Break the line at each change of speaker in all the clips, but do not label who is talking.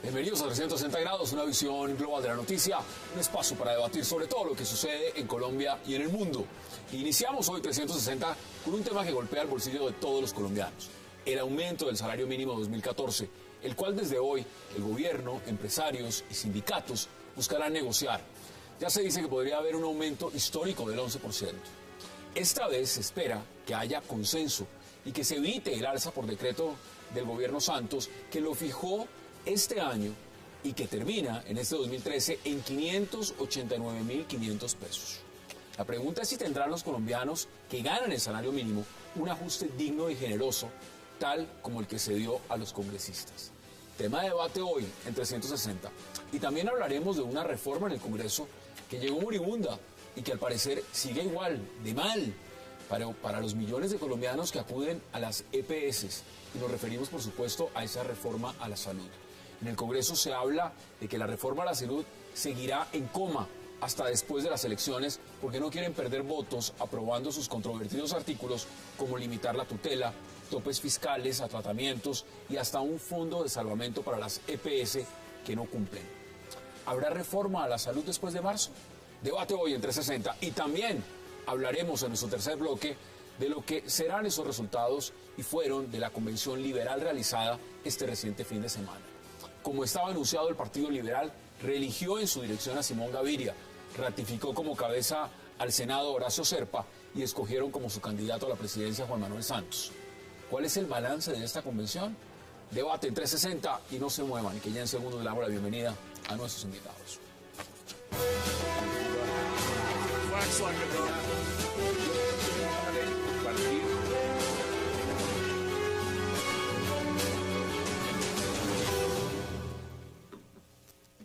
Bienvenidos a 360 grados, una visión global de la noticia, un espacio para debatir sobre todo lo que sucede en Colombia y en el mundo. Iniciamos hoy 360 con un tema que golpea el bolsillo de todos los colombianos, el aumento del salario mínimo 2014, el cual desde hoy el gobierno, empresarios y sindicatos buscarán negociar. Ya se dice que podría haber un aumento histórico del 11%. Esta vez se espera que haya consenso y que se evite el alza por decreto del gobierno Santos, que lo fijó este año y que termina en este 2013 en 589.500 pesos. La pregunta es si tendrán los colombianos que ganan el salario mínimo un ajuste digno y generoso, tal como el que se dio a los congresistas. Tema de debate hoy en 360. Y también hablaremos de una reforma en el Congreso que llegó moribunda y que al parecer sigue igual de mal para los millones de colombianos que acuden a las EPS. Y nos referimos, por supuesto, a esa reforma a la salud. En el Congreso se habla de que la reforma a la salud seguirá en coma hasta después de las elecciones porque no quieren perder votos aprobando sus controvertidos artículos como limitar la tutela, topes fiscales a tratamientos y hasta un fondo de salvamento para las EPS que no cumplen. ¿Habrá reforma a la salud después de marzo? Debate hoy en 360 y también hablaremos en nuestro tercer bloque de lo que serán esos resultados y fueron de la convención liberal realizada este reciente fin de semana. Como estaba anunciado, el Partido Liberal reeligió en su dirección a Simón Gaviria, ratificó como cabeza al Senado Horacio Serpa y escogieron como su candidato a la presidencia Juan Manuel Santos. ¿Cuál es el balance de esta convención? Debate en 360 y no se muevan, que ya en segundos le damos la bienvenida a nuestros invitados.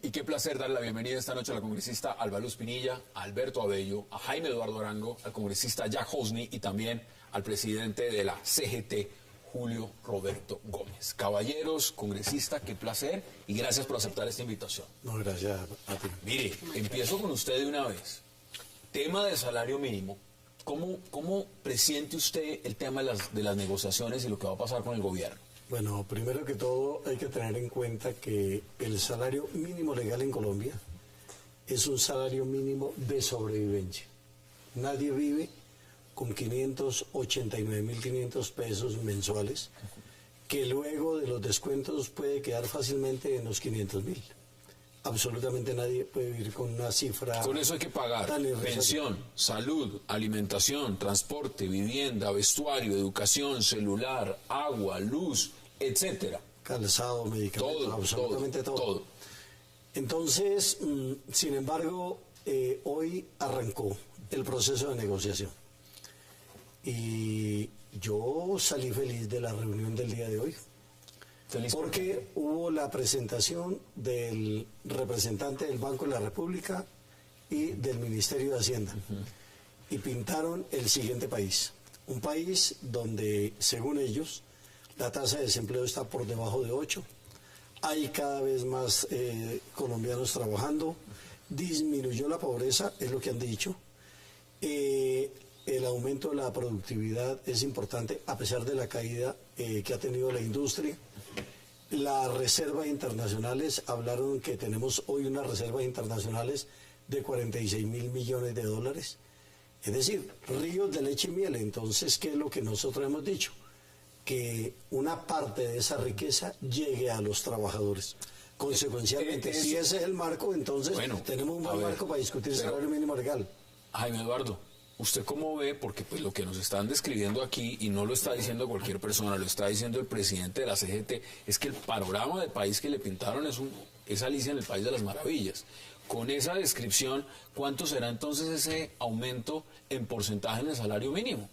Y qué placer darle la bienvenida esta noche a la congresista Alba Luz Pinilla, a Alberto Abello, a Jaime Eduardo Arango, al congresista Jack Hosni y también al presidente de la CGT, Julio Roberto Gómez. Caballeros, congresista, qué placer y gracias por aceptar esta invitación.
No, gracias a ti.
Mire, empiezo con usted de una vez. Tema del salario mínimo. ¿Cómo presiente usted el tema de las negociaciones y lo que va a pasar con el gobierno?
Bueno, primero que todo hay que tener en cuenta que el salario mínimo legal en Colombia es un salario mínimo de sobrevivencia. Nadie vive con 589.500 pesos mensuales, que luego de los descuentos puede quedar fácilmente en los 500.000. Absolutamente nadie puede vivir con una cifra.
Con eso hay que pagar pensión, salud, alimentación, transporte, vivienda, vestuario, educación, celular, agua, luz, etcétera.
Calzado, medicamentos, absolutamente todo. Entonces, sin embargo, hoy arrancó el proceso de negociación. Y yo salí feliz de la reunión del día de hoy. Porque hubo la presentación del representante del Banco de la República y del Ministerio de Hacienda. Y pintaron el siguiente país. Un país donde, según ellos, la tasa de desempleo está por debajo de 8. Hay cada vez más colombianos trabajando. Disminuyó la pobreza, es lo que han dicho. El aumento de la productividad es importante, a pesar de la caída que ha tenido la industria. Las reservas internacionales, hablaron que tenemos hoy unas reservas internacionales de 46.000 millones de dólares. Es decir, ríos de leche y miel. Entonces, ¿qué es lo que nosotros hemos dicho? Que una parte de esa riqueza llegue a los trabajadores. Consecuencialmente, si ese es el marco, entonces tenemos un buen marco para discutir el salario mínimo legal.
Jaime Eduardo, ¿usted cómo ve? Porque pues lo que nos están describiendo aquí, y no lo está diciendo cualquier persona, lo está diciendo el presidente de la CGT, es que el panorama del país que le pintaron es Alicia en el País de las Maravillas. Con esa descripción, ¿cuánto será entonces ese aumento en porcentaje en el salario mínimo?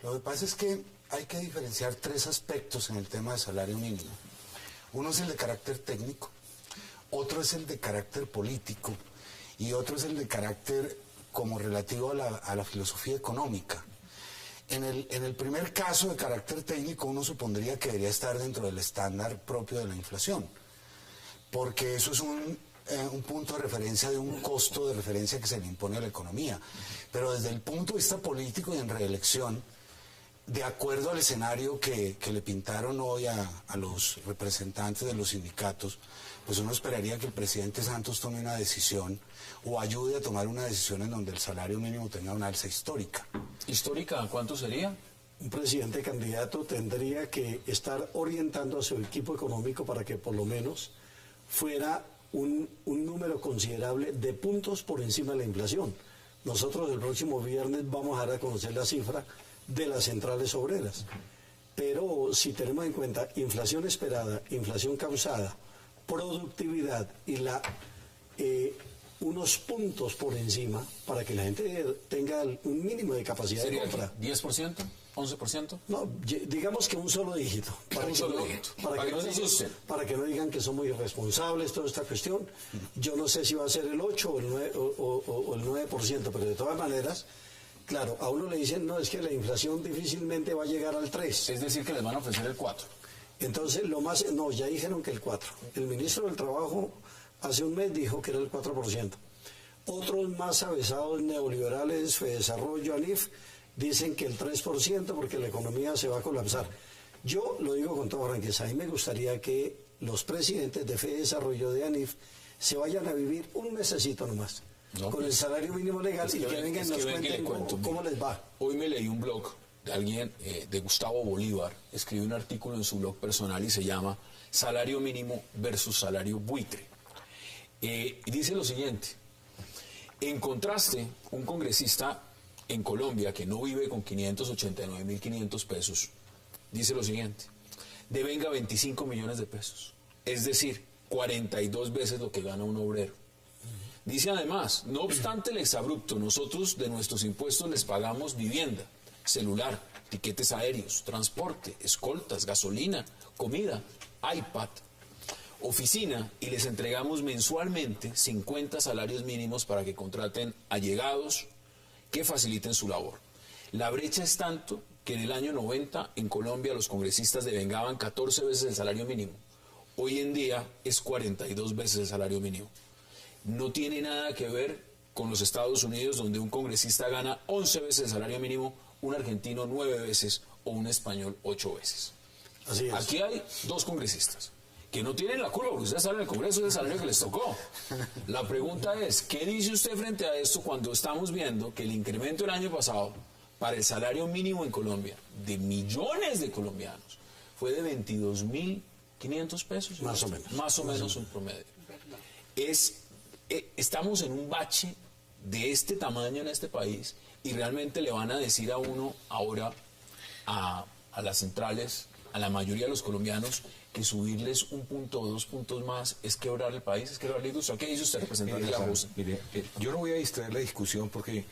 Lo que pasa es que hay que diferenciar tres aspectos en el tema del salario mínimo. Uno es el de carácter técnico, otro es el de carácter político y otro es el de carácter como relativo a la filosofía económica. En el primer caso de carácter técnico, uno supondría que debería estar dentro del estándar propio de la inflación, porque eso es un punto de referencia de un costo de referencia que se le impone a la economía. Pero desde el punto de vista político y en reelección, de acuerdo al escenario que le pintaron hoy a los representantes de los sindicatos, pues uno esperaría que el presidente Santos tome una decisión o ayude a tomar una decisión en donde el salario mínimo tenga una alza histórica.
¿Histórica cuánto sería?
Un presidente candidato tendría que estar orientando a su equipo económico para que por lo menos fuera un número considerable de puntos por encima de la inflación. Nosotros el próximo viernes vamos a dar a conocer la cifra de las centrales obreras. Pero si tenemos en cuenta inflación esperada, inflación causada, productividad y unos puntos por encima para que la gente tenga un mínimo de capacidad de compra.
¿10%? ¿11%?
No, digamos que un solo dígito.
Para
que no digan que somos irresponsables, toda esta cuestión. Yo no sé si va a ser el 8 o el 9%, o el 9%, pero de todas maneras, claro, a uno le dicen, no, es que la inflación difícilmente va a llegar al 3.
Es decir, que les van a ofrecer el 4.
Entonces, no, ya dijeron que el 4. El ministro del Trabajo hace un mes dijo que era el 4%. Otros más avesados neoliberales, Fedesarrollo, ANIF, dicen que el 3% porque la economía se va a colapsar. Yo lo digo con toda franqueza, a mí me gustaría que los presidentes de Fedesarrollo, de ANIF, se vayan a vivir un mesecito nomás, con el salario mínimo legal y que vengan y nos cuenten cómo les va.
Hoy me leí un blog de alguien, de Gustavo Bolívar, escribió un artículo en su blog personal y se llama Salario mínimo versus salario buitre. Y dice lo siguiente: en contraste, un congresista en Colombia que no vive con 589.500 pesos, dice lo siguiente: devenga 25 millones de pesos, es decir, 42 veces lo que gana un obrero. Dice además, no obstante el exabrupto, nosotros de nuestros impuestos les pagamos vivienda, celular, tiquetes aéreos, transporte, escoltas, gasolina, comida, iPad, oficina, y les entregamos mensualmente 50 salarios mínimos para que contraten allegados que faciliten su labor. La brecha es tanto que en el año 90 en Colombia los congresistas devengaban 14 veces el salario mínimo. Hoy en día es 42 veces el salario mínimo. No tiene nada que ver con los Estados Unidos, donde un congresista gana 11 veces el salario mínimo, un argentino 9 veces o un español 8 veces.
Así es.
Aquí hay dos congresistas que no tienen la culpa, porque ustedes salen del Congreso, es el salario que les tocó. La pregunta es, ¿qué dice usted frente a esto cuando estamos viendo que el incremento del año pasado para el salario mínimo en Colombia, de millones de colombianos, fue de 22.500 pesos?
Más o menos.
Más o menos un promedio. Estamos en un bache de este tamaño en este país y realmente le van a decir a uno ahora, a las centrales, a la mayoría de los colombianos, que subirles 1 punto o 2 puntos más es quebrar el país, es quebrar la industria. ¿Qué dice usted, representante de la UCE?
Mire, yo no voy a distraer la discusión porque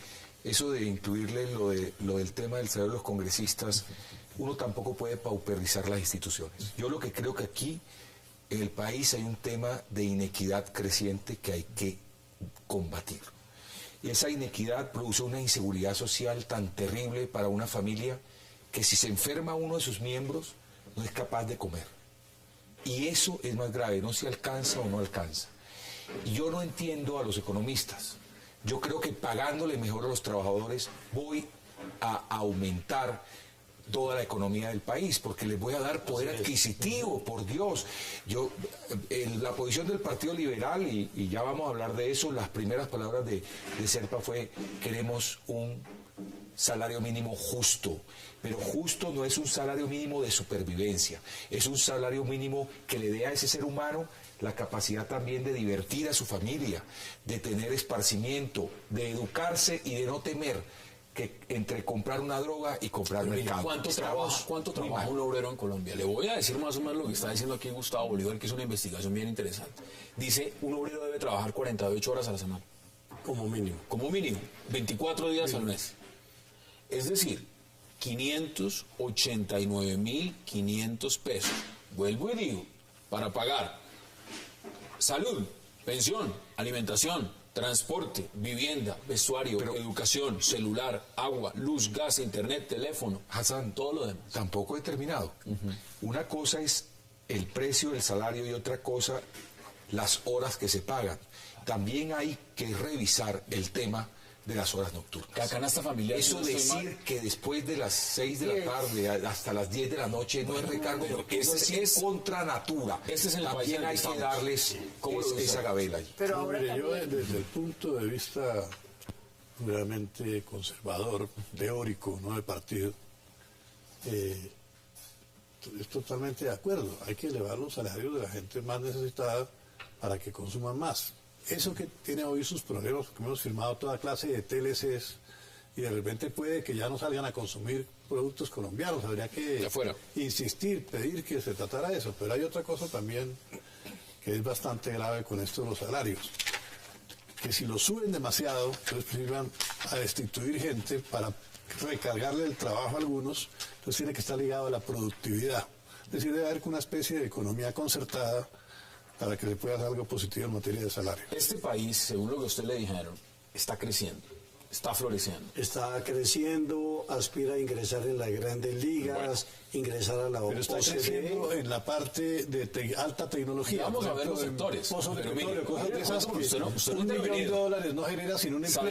eso de incluirle lo del tema del salario de los congresistas, uno tampoco puede pauperizar las instituciones. Yo lo que creo que aquí en el país hay un tema de inequidad creciente que hay que combatir. Y esa inequidad produce una inseguridad social tan terrible para una familia que si se enferma uno de sus miembros no es capaz de comer. Y eso es más grave, no se alcanza o no alcanza. Y yo no entiendo a los economistas. Yo creo que pagándole mejor a los trabajadores voy a aumentar toda la economía del país, porque les voy a dar poder adquisitivo, por Dios. La posición del Partido Liberal, y ya vamos a hablar de eso, las primeras palabras de Serpa fue: queremos un salario mínimo justo, pero justo no es un salario mínimo de supervivencia, es un salario mínimo que le dé a ese ser humano la capacidad también de divertir a su familia, de tener esparcimiento, de educarse y de no temer que entre comprar una droga y comprar mercado.
¿Cuánto trabaja un obrero en Colombia? Le voy a decir más o menos lo que está diciendo aquí Gustavo Bolívar, que es una investigación bien interesante. Dice, un obrero debe trabajar 48 horas a la semana.
Como mínimo.
Como mínimo, 24 días al mes. Es decir, 589.500 pesos. Vuelvo y digo, para pagar salud, pensión, alimentación, transporte, vivienda, vestuario, educación, celular, agua, luz, gas, internet, teléfono,
Hassan,
todo lo demás.
Tampoco he terminado. Una cosa es el precio del salario y otra cosa las horas que se pagan. También hay que revisar el tema de las horas nocturnas.
La canasta familiar.
Eso decir que después de las 6 de la tarde hasta las 10 de la noche no es recargo, porque eso es contra natura.
Este es el
También hay que darles esa gabela ahí.
Pero ahora
Mire, yo
también-
desde el punto de vista realmente conservador, teórico, no de partido, es totalmente de acuerdo. Hay que elevar los salarios de la gente más necesitada para que consuman más. Eso que tiene hoy sus problemas, porque hemos firmado toda clase de TLCs y de repente puede que ya no salgan a consumir productos colombianos. Habría que
De afuera.
insistir, pedir que se tratara de eso. Pero hay otra cosa también que es bastante grave con esto de los salarios. Que si lo suben demasiado, entonces van a destituir gente para recargarle el trabajo a algunos, entonces tiene que estar ligado a la productividad. Es decir, debe haber una especie de economía concertada para que se pueda hacer algo positivo en materia de salario.
Este país, según lo que usted le dijeron, está creciendo, está floreciendo.
Está creciendo, aspira a ingresar en las grandes ligas, ingresar a la
Pero está creciendo en la parte de alta tecnología.
Vamos a
Por
ver
ejemplo,
los
en
sectores.
pozos de
Pero mire,
petróleo, cosas de
mire,
esas que
usted no ha
$1 millón
intervenido.
no genera sin un empleo.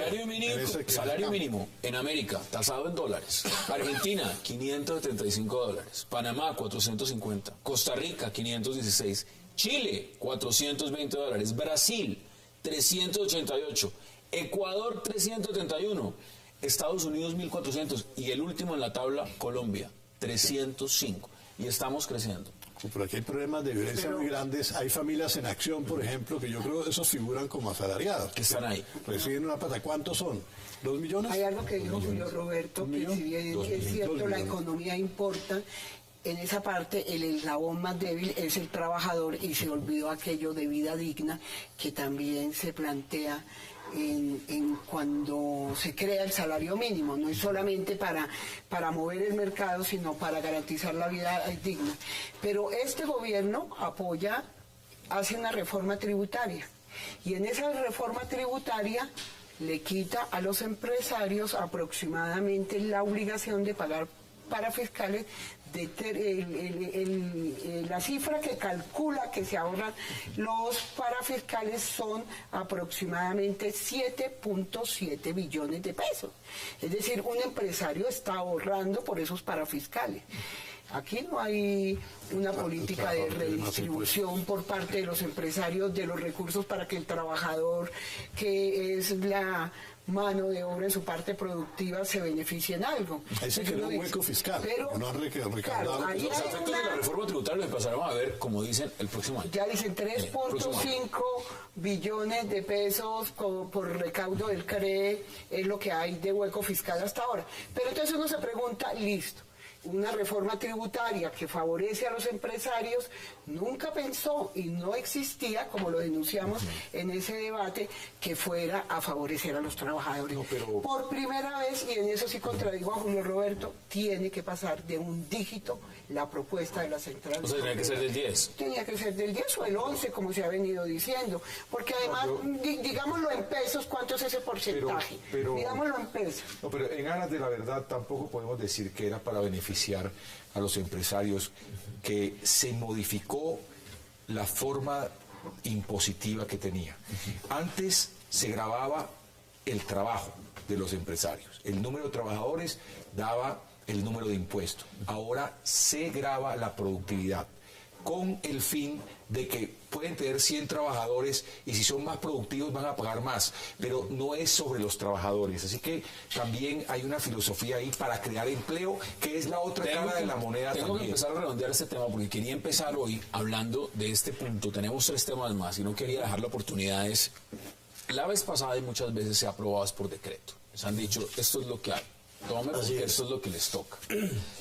Salario mínimo en América, tasado en dólares. Argentina, $575. Panamá, 450. Costa Rica, 516. Chile, $420. Brasil, 388. Ecuador, 371. Estados Unidos, 1.400. Y el último en la tabla, Colombia, 305. Y estamos creciendo.
Pero aquí hay problemas de violencia muy grandes. Hay familias en acción, por ejemplo, que yo creo que esos figuran como asalariados.
Que están ahí.
Reciben una plata. ¿Cuántos son? ¿2 millones?
Hay algo que dijo Julio Roberto, que si bien es cierto, la economía importa, en esa parte el eslabón más débil es el trabajador y se olvidó aquello de vida digna que también se plantea en cuando se crea el salario mínimo. No es solamente para mover el mercado, sino para garantizar la vida digna. Pero este gobierno hace una reforma tributaria y en esa reforma tributaria le quita a los empresarios aproximadamente la obligación de pagar parafiscales. La cifra que calcula que se ahorran los parafiscales son aproximadamente 7.7 billones de pesos. Es decir, un empresario está ahorrando por esos parafiscales. Aquí no hay una política de redistribución por parte de los empresarios de los recursos para que el trabajador, que es la mano de obra en su parte productiva, se beneficie en algo.
Ahí se creó un hueco fiscal.
Pero,
no han recaudado.
claro, ahí
Los
hay
efectos de la reforma tributaria los empezaremos a ver, como dicen, el próximo año.
ya dicen 3.5 billones de pesos por recaudo del CRE, es lo que hay de hueco fiscal hasta ahora. Pero entonces uno se pregunta, listo, una reforma tributaria que favorece a los empresarios nunca pensó y no existía, como lo denunciamos en ese debate, que fuera a favorecer a los trabajadores. Por primera vez, y en eso sí contradigo a Julio Roberto, tiene que pasar de un dígito la propuesta de la central.
O sea, tenía que ser del 10.
Tenía que ser del 10 o el 11, como se ha venido diciendo. Porque además, digámoslo en pesos, ¿cuánto es ese porcentaje? Digámoslo en pesos.
No, pero en aras de la verdad tampoco podemos decir que era para beneficiar a los empresarios, que se modificó la forma impositiva que tenía. Antes se grababa el trabajo de los empresarios. El número de trabajadores daba el número de impuestos. Ahora se graba la productividad, con el fin de que pueden tener 100 trabajadores y si son más productivos van a pagar más, pero no es sobre los trabajadores. Así que también hay una filosofía ahí para crear empleo, que es la otra cara de la moneda.
Tengo que empezar a redondear este tema porque quería empezar hoy hablando de este punto. Tenemos 3 temas más y no quería dejar la oportunidad. La vez pasada y muchas veces se ha aprobado por decreto. Les han dicho, esto es lo que hay. Tomen porque esto es lo que les toca.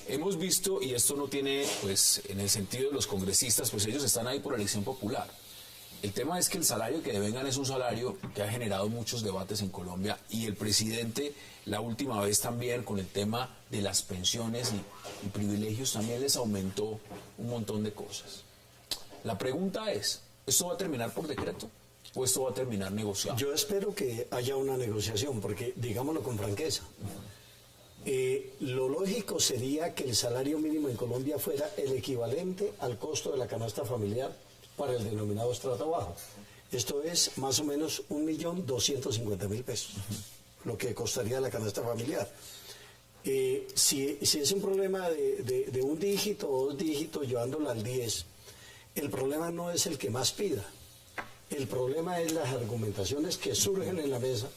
Hemos visto, y esto no tiene, pues, en el sentido de los congresistas, pues ellos están ahí por elección popular. El tema es que el salario que devengan es un salario que ha generado muchos debates en Colombia y el presidente, la última vez también, con el tema de las pensiones y privilegios, también les aumentó un montón de cosas. La pregunta es, ¿esto va a terminar por decreto o esto va a terminar negociado?
Yo espero que haya una negociación, porque digámoslo con franqueza. Lo lógico sería que el salario mínimo en Colombia fuera el equivalente al costo de la canasta familiar para el denominado estrato bajo. Esto es más o menos 1.250.000 pesos, lo que costaría la canasta familiar. Si es un problema de un dígito o 2 dígitos llevándolo al 10, el problema no es el que más pida. El problema es las argumentaciones que surgen en la mesa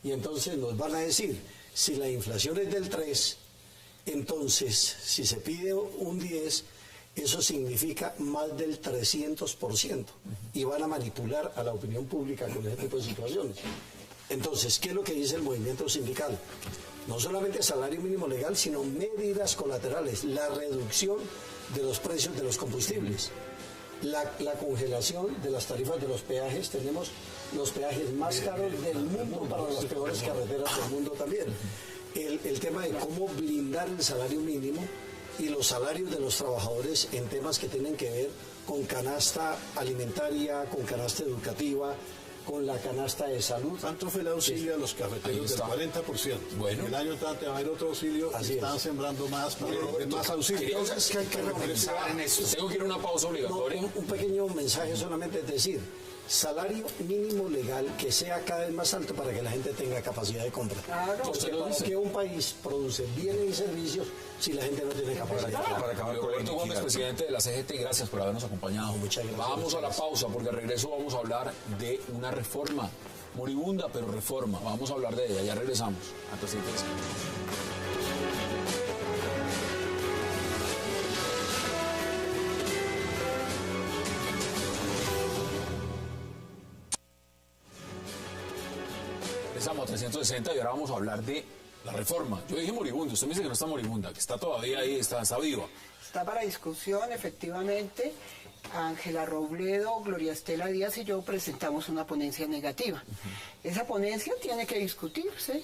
y entonces nos van a decir, si la inflación es del 3, entonces si se pide un 10, eso significa más del 300% y van a manipular a la opinión pública con ese tipo de situaciones. Entonces, ¿qué es lo que dice el movimiento sindical? No solamente salario mínimo legal, sino medidas colaterales, la reducción de los precios de los combustibles, la congelación de las tarifas de los peajes. Tenemos los peajes más caros del mundo para las peores carreteras del mundo también. El tema de cómo blindar el salario mínimo y los salarios de los trabajadores en temas que tienen que ver con canasta alimentaria, con canasta educativa, con la canasta de salud.
Tanto fue el auxilio a los cafeteros del 40%. Bueno. El año entrante va a haber otro auxilio y están sembrando más para más auxilio.
Entonces, que hay que reflexionar en eso.
Tengo que ir a una pausa obligatoria.
Un pequeño mensaje solamente, es decir, salario mínimo legal que sea cada vez más alto para que la gente tenga capacidad de compra.
Claro.
Porque para que un país produce bienes y servicios si la gente no tiene capacidad.
Para acabar con
Roberto Gómez, presidente de la CGT, gracias por habernos acompañado.
Muchas gracias.
Vamos a la pausa porque al regreso vamos a hablar de una reforma moribunda, pero reforma. Vamos a hablar de ella, ya regresamos. Antes de interesante. Estamos a 360 y ahora vamos a hablar de la reforma. Yo dije moribunda, usted me dice que no está moribunda, que está todavía ahí, está viva.
Está para discusión, efectivamente. Ángela Robledo, Gloria Estela Díaz y yo presentamos una ponencia negativa. Esa ponencia tiene que discutirse.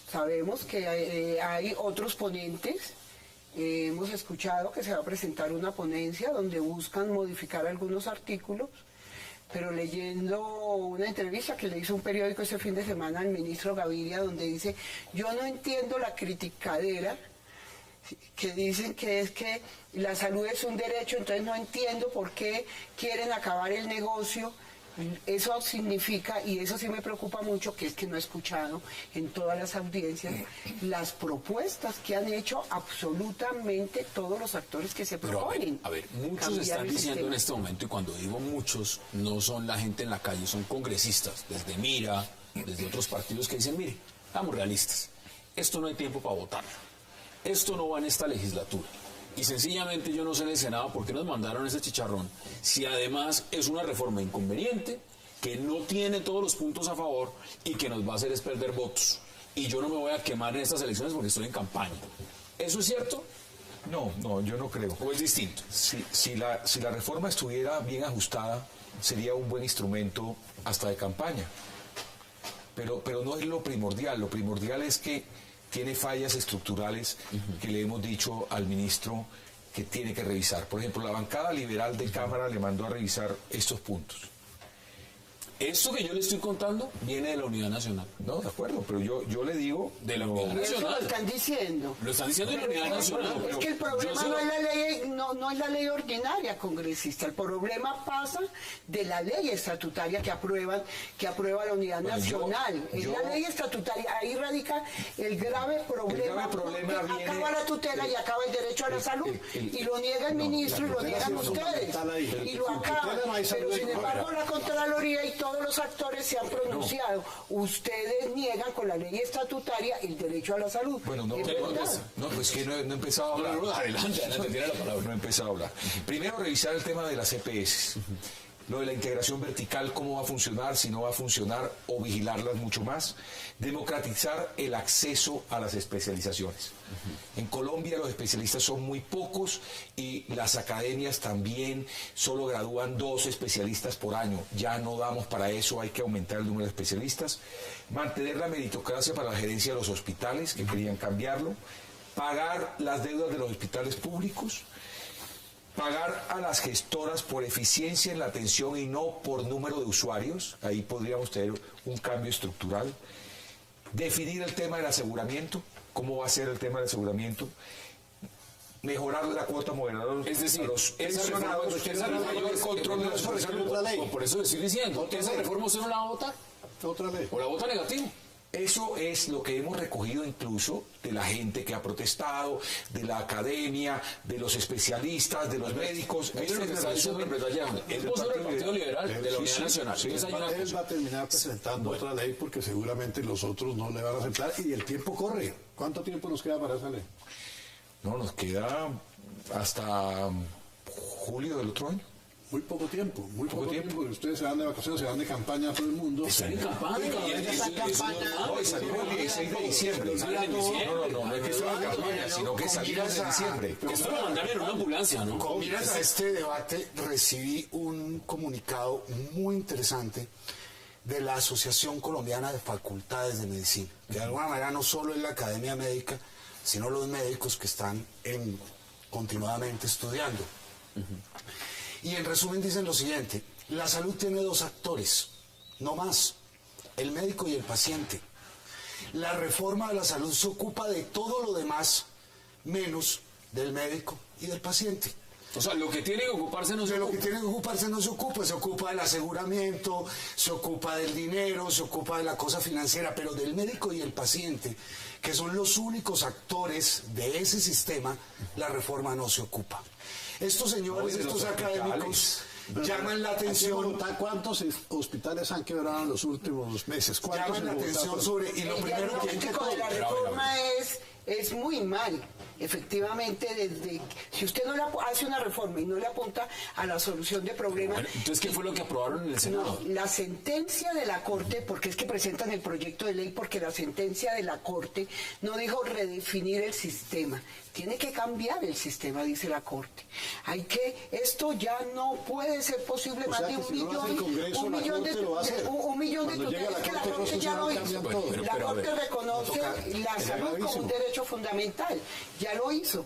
Sabemos que hay otros ponentes. Hemos escuchado que se va a presentar una ponencia donde buscan modificar algunos artículos. Pero leyendo una entrevista que le hizo un periódico ese fin de semana al ministro Gaviria, donde dice, yo no entiendo la criticadera, que dicen que es que la salud es un derecho, entonces no entiendo por qué quieren acabar el negocio. Eso significa, y eso sí me preocupa mucho, que es que no he escuchado en todas las audiencias las propuestas que han hecho absolutamente todos los actores que se proponen.
A ver, muchos están diciendo en este momento, y cuando digo muchos, no son la gente en la calle, son congresistas, desde Mira, desde otros partidos que dicen, mire, seamos realistas, esto no hay tiempo para votarlo, esto no va en esta legislatura. Y sencillamente yo no sé en el Senado por qué nos mandaron ese chicharrón, si además es una reforma inconveniente, que no tiene todos los puntos a favor y que nos va a hacer es perder votos. Y yo no me voy a quemar en estas elecciones porque estoy en campaña. ¿Eso es cierto?
No, yo no creo.
¿O es distinto?
Si la reforma estuviera bien ajustada, sería un buen instrumento hasta de campaña. Pero no es lo primordial. Lo primordial es que tiene fallas estructurales que le hemos dicho al ministro que tiene que revisar. Por ejemplo, la bancada liberal de Cámara le mandó a revisar estos puntos.
Esto que yo le estoy contando viene de la Unidad Nacional.
No, de acuerdo, pero yo le digo...
De la Unidad
Y eso
Nacional.
lo están diciendo.
Lo están diciendo de la Unidad Nacional.
Es que el problema no es la ley, no es la ley ordinaria, congresista. El problema pasa de la ley estatutaria que aprueba la Unidad Nacional. Es la ley estatutaria. Ahí radica el grave problema. Porque
viene,
acaba la tutela y acaba el derecho a la salud. Y lo niega el ministro y lo niegan ustedes. Y lo acaba. Pero sin embargo la Contraloría y todos los actores se han pronunciado. Ustedes niegan con la ley estatutaria el derecho a la salud.
Bueno, pues que no he empezado a hablar.
Adelante, tiene la palabra.
No he empezado a hablar. Primero, revisar el tema de las EPS. Lo de la integración vertical, cómo va a funcionar, si no va a funcionar, o vigilarlas mucho más. Democratizar el acceso a las especializaciones. En Colombia los especialistas son muy pocos y las academias también solo gradúan 2 especialistas por año. Ya no damos para eso, hay que aumentar el número de especialistas. Mantener la meritocracia para la gerencia de los hospitales, que querían cambiarlo. Pagar las deudas de los hospitales públicos. Pagar a las gestoras por eficiencia en la atención y no por número de usuarios. Ahí podríamos tener un cambio estructural. Definir el tema del aseguramiento. ¿Cómo va a ser el tema del aseguramiento? mejorar la cuota moderadora.
Es decir,
esa reforma mayor control de las personas.
Por eso le estoy diciendo, esa reforma usted no la va a votar.
Otra ley.
¿O la vota negativo?
Eso es lo que hemos recogido incluso de la gente que ha protestado, de la academia, de los especialistas, de los médicos.
Mire lo que está diciendo el vocero del Partido Liberal de la Unidad Nacional.
Él va a terminar presentando otra ley porque seguramente los otros no le van a aceptar y el tiempo corre. ¿Cuánto tiempo nos queda para esa ley?
No, nos queda hasta julio del otro año.
Muy poco tiempo, muy poco tiempo. Porque ustedes se van de vacaciones, se van de campaña a todo el mundo.
Están en campaña.
No, salimos el 16 de diciembre. No es que sea la campaña, sino que salimos de diciembre.
Esto lo mandaron en una ambulancia, ¿no?
Con miras a este debate, recibí un comunicado muy interesante de la Asociación Colombiana de Facultades de Medicina, que de alguna manera no solo es la academia médica, sino los médicos que están continuadamente estudiando. Y en resumen dicen lo siguiente: la salud tiene dos actores, no más, el médico y el paciente. La reforma de la salud se ocupa de todo lo demás, menos del médico y del paciente.
O sea, lo que tiene que ocuparse no se ocupa.
Lo que tiene que ocuparse no se ocupa del aseguramiento, se ocupa del dinero, se ocupa de la cosa financiera, pero del médico y el paciente, que son los únicos actores de ese sistema, la reforma no se ocupa. Estos señores, estos académicos, llaman la atención.
¿Cuántos hospitales han quebrado en los últimos meses?
Llaman la atención sobre. Y lo primero que hay que
de la reforma es muy mal. Efectivamente, si usted no hace una reforma y no le apunta a la solución de problemas...
Bueno, entonces, ¿qué fue lo que aprobaron en el Senado?
No, la sentencia de la Corte, porque es que presentan el proyecto de ley, porque la sentencia de la Corte no dijo redefinir el sistema. Tiene que cambiar el sistema, dice la Corte. Esto ya no puede ser posible más de un millón de tutores. Es que la Corte ya lo hizo. La Corte reconoce la salud como un derecho fundamental. Ya lo hizo.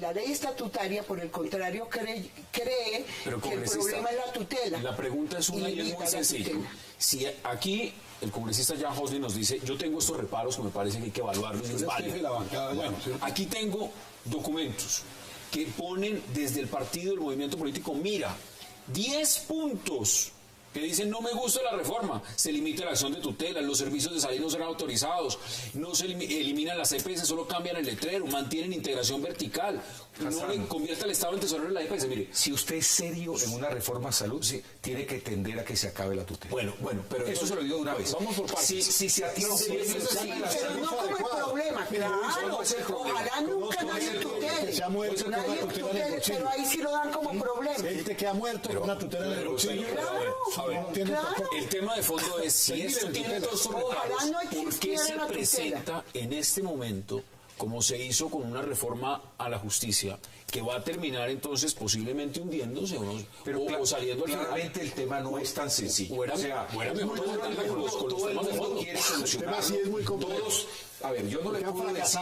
La ley estatutaria, por el contrario, cree que el problema es la tutela.
La pregunta es una y es muy sencilla. Si aquí el congresista Jan Hosni nos dice, yo tengo estos reparos que me parece que hay que evaluarlos. Aquí tengo documentos que ponen desde el partido del movimiento político, mira, 10 puntos que dicen no me gusta la reforma, se limita la acción de tutela, los servicios de salud no serán autorizados, no se eliminan las EPS, solo cambian el letrero, mantienen integración vertical, no le convierte al Estado en tesorero de la EPS. Mire,
si usted es serio en una reforma a salud, sí, tiene que tender a que se acabe la tutela.
Bueno, pero
eso se lo digo de una vez.
Vamos por partes.
Si se atiende
pero no como el problema, claro. Ojalá nunca nadie tutele.
Se ha muerto con una tutela en el bolsillo.
Pero ahí sí lo dan como problema.
Gente que ha muerto con una tutela en el bolsillo.
El tema de fondo es, si esto tiene todos estos reparos, ¿por qué se presenta en este momento, como se hizo con una reforma a la justicia, que va a terminar entonces posiblemente hundiéndose o saliendo al final?
Claramente el tema no es tan sencillo.
O era mejor tratarla con los temas de fondo.
Quiere solucionar. Todos, a ver, yo no le puedo decir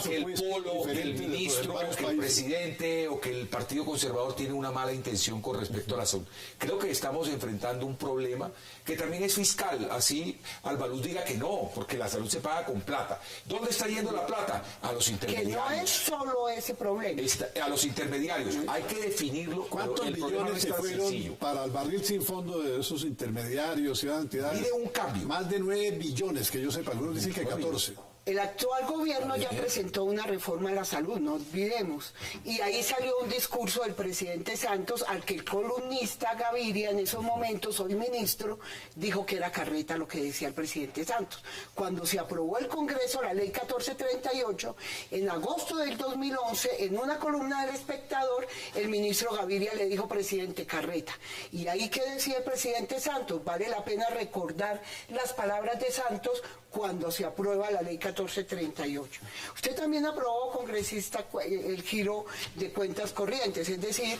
que el polo, que el ministro, que el presidente o que el Partido Conservador tiene una mala intención con respecto a la salud. Creo que estamos enfrentando un problema que también es fiscal. Así Albaluz diga que no, porque la salud se paga con plata. ¿Dónde está yendo la plata? A los intermediarios.
Que no es solo ese problema.
A los intermediarios. Hay que definirlo.
¿Cuántos millones se fueron para el barril sin fondo de esos intermediarios y entidades?
Mire un cambio.
Más de 9 billones, que yo sepa. Algunos dicen que 14.
El actual gobierno ya presentó una reforma a la salud, no olvidemos. Y ahí salió un discurso del presidente Santos al que el columnista Gaviria, en esos momentos, hoy ministro, dijo que era carreta lo que decía el presidente Santos. Cuando se aprobó el Congreso la ley 1438, en agosto del 2011, en una columna del Espectador, el ministro Gaviria le dijo, presidente, carreta. Y ahí que decía el presidente Santos, vale la pena recordar las palabras de Santos cuando se aprueba la ley 1438. Usted también aprobó, congresista, el giro de cuentas corrientes, es decir,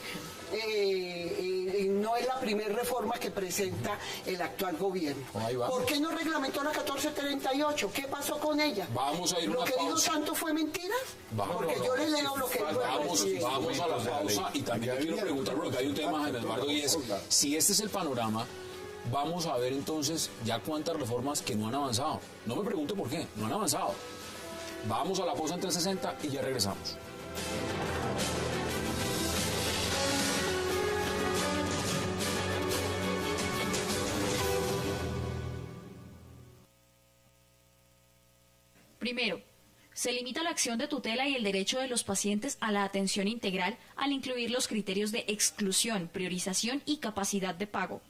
no es la primera reforma que presenta el actual gobierno. ¿Por qué no reglamentó la 1438? ¿Qué pasó con ella?
Vamos a ir a una pausa.
¿Lo que dijo Santos fue mentiras? Porque yo le leo lo que dijo el presidente.
Vamos a la pausa y también quiero preguntar, porque hay un tema, Jaime Eduardo, y es, si este es el panorama, vamos a ver entonces ya cuántas reformas que no han avanzado. No me pregunte por qué, no han avanzado. Vamos a la pausa en 360 y ya regresamos.
Primero, se limita la acción de tutela y el derecho de los pacientes a la atención integral al incluir los criterios de exclusión, priorización y capacidad de pago.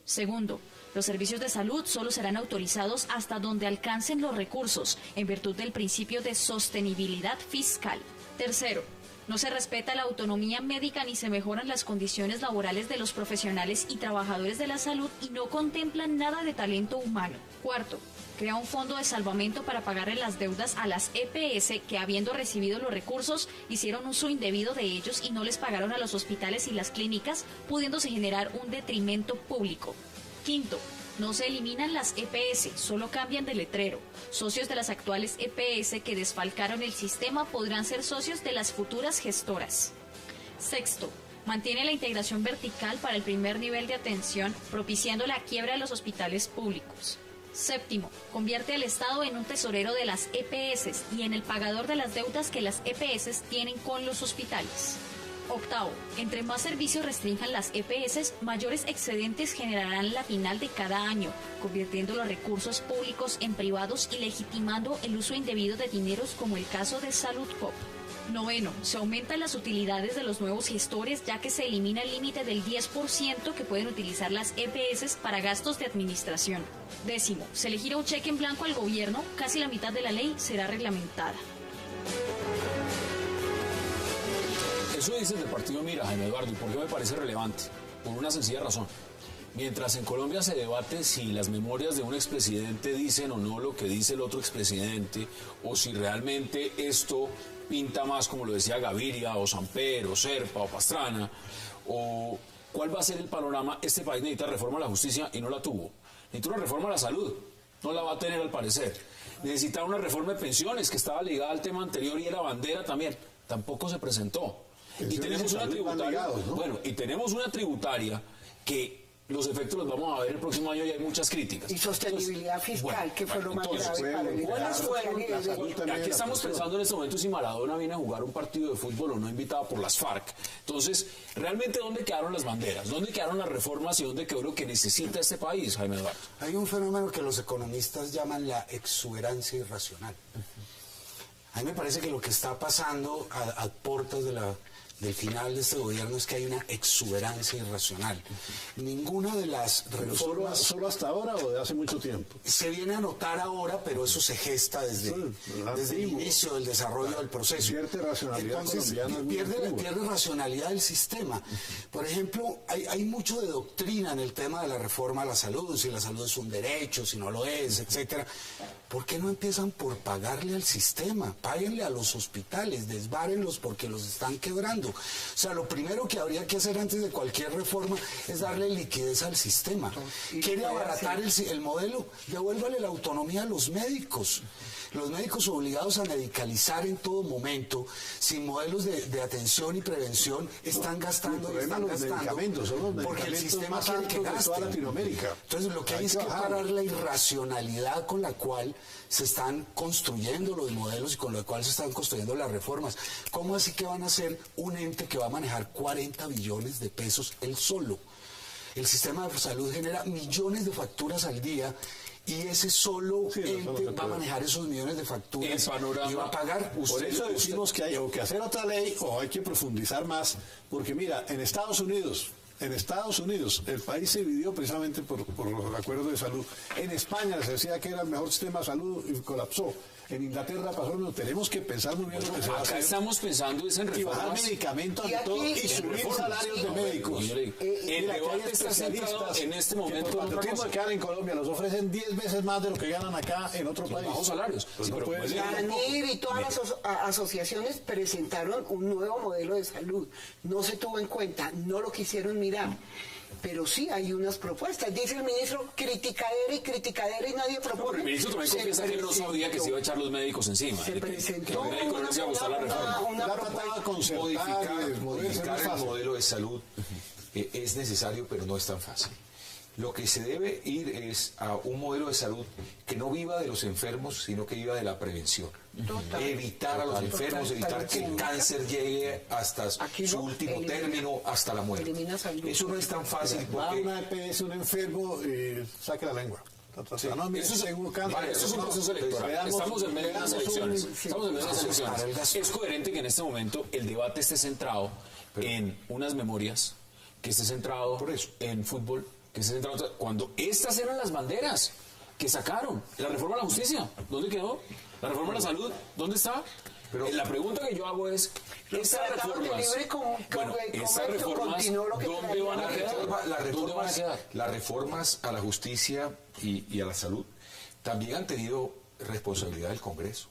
Segundo, los servicios de salud solo serán autorizados hasta donde alcancen los recursos, en virtud del principio de sostenibilidad fiscal. Tercero, no se respeta la autonomía médica ni se mejoran las condiciones laborales de los profesionales y trabajadores de la salud y no contemplan nada de talento humano. Cuarto, crea un fondo de salvamento para pagarle las deudas a las EPS que, habiendo recibido los recursos, hicieron uso indebido de ellos y no les pagaron a los hospitales y las clínicas, pudiéndose generar un detrimento público. Quinto, no se eliminan las EPS, solo cambian de letrero. Socios de las actuales EPS que desfalcaron el sistema podrán ser socios de las futuras gestoras. Sexto, mantiene la integración vertical para el primer nivel de atención, propiciando la quiebra de los hospitales públicos. Séptimo, convierte al Estado en un tesorero de las EPS y en el pagador de las deudas que las EPS tienen con los hospitales. Octavo, entre más servicios restrinjan las EPS, mayores excedentes generarán la final de cada año, convirtiendo los recursos públicos en privados y legitimando el uso indebido de dineros como el caso de Saludcop. Noveno, se aumentan las utilidades de los nuevos gestores ya que se elimina el límite del 10% que pueden utilizar las EPS para gastos de administración. Décimo, se le gira un cheque en blanco al gobierno, casi la mitad de la ley será reglamentada.
Eso dice el partido Mira, Jaime Eduardo, ¿y por qué me parece relevante? Por una sencilla razón. Mientras en Colombia se debate si las memorias de un expresidente dicen o no lo que dice el otro expresidente, o si realmente esto pinta más como lo decía Gaviria, o Samper, o Serpa, o Pastrana, o cuál va a ser el panorama. Este país necesita reforma a la justicia y no la tuvo. Necesita una reforma a la salud, no la va a tener al parecer. Necesita una reforma de pensiones que estaba ligada al tema anterior y era bandera también, tampoco se presentó. Y tenemos una tributaria, ¿no? Bueno, y tenemos una tributaria que los efectos los vamos a ver el próximo año y hay muchas críticas.
Y sostenibilidad fiscal, que fue lo más grave para el
¿cuáles fueron? Aquí estamos pensando en este momento si Maradona viene a jugar un partido de fútbol o no, invitado por las FARC. Entonces, ¿realmente dónde quedaron las banderas? ¿Dónde quedaron las reformas y dónde quedó lo que necesita este país, Jaime Eduardo?
Hay un fenómeno que los economistas llaman la exuberancia irracional. A mí me parece que lo que está pasando a puertas del final de este gobierno es que hay una exuberancia irracional. Ninguna de las reformas...
¿Solo hasta ahora o de hace mucho tiempo?
Se viene a notar ahora, pero eso se gesta desde el inicio del desarrollo del proceso.
Pierde racionalidad.
Entonces, pierde racionalidad del sistema. Por ejemplo, hay mucho de doctrina en el tema de la reforma a la salud, si la salud es un derecho, si no lo es, etcétera. ¿Por qué no empiezan por pagarle al sistema? Páguenle a los hospitales, desbárenlos porque los están quebrando. O sea, lo primero que habría que hacer antes de cualquier reforma es darle liquidez al sistema. ¿Quiere abaratar el modelo? Devuélvale la autonomía a los médicos. Los médicos obligados a medicalizar en todo momento, sin modelos de atención y prevención, están gastando y están gastando, porque el sistema quiere que gaste.
Toda Latinoamérica.
Entonces lo que hay es que parar la irracionalidad con la cual se están construyendo los modelos y con la cual se están construyendo las reformas. ¿Cómo así que van a ser un ente que va a manejar 40 billones de pesos él solo? El sistema de salud genera millones de facturas al día y ese solo ente va a manejar esos millones de facturas y va a pagar.
Por eso decimos que hay o que hacer otra ley o hay que profundizar más, porque mira, en Estados Unidos el país se dividió precisamente por los acuerdos de salud. En España se decía que era el mejor sistema de salud y colapsó. En Inglaterra pasó lo mismo. Tenemos que pensar muy bien lo que se va a hacer.
Acá estamos pensando en reformas.
Y bajar medicamentos y todo y subir salarios de médicos.
El debate está centrado en este momento.
Los patriotismos que ganan en Colombia los ofrecen 10 veces más de lo que ganan acá en otro país.
Bajos salarios.
La ANIR y todas las asociaciones presentaron un nuevo modelo de salud. No se tuvo en cuenta, no lo quisieron mirar. Pero sí hay unas propuestas. Dice el ministro, criticadera y nadie propone.
El ministro también confiesa que no sabía que se iba a echar los médicos encima.
Se presentó
que médicos no se iba a gustar la reforma.
Modificar el modelo de salud es necesario, pero no es tan fácil. Lo que se debe ir es a un modelo de salud que no viva de los enfermos, sino que viva de la prevención. Evitar a los enfermos, evitar que el cáncer llegue hasta su último término, hasta la muerte. Eso no es tan fácil.
Va a una EPS un enfermo y saque la lengua. No, mire,
Eso es un proceso electoral.
Veamos,
Estamos en medio de las elecciones.
Para el gasto.
Es coherente que en este momento el debate esté centrado en unas memorias, que esté centrado en fútbol, que esté centrado cuando estas eran las banderas que sacaron. La reforma a la justicia, ¿dónde quedó? La reforma a la salud, ¿dónde está? Pero la pregunta que yo hago es, ¿esas reformas, ¿dónde van a quedar?
Las reformas a la justicia y a la salud también han tenido responsabilidad del Congreso.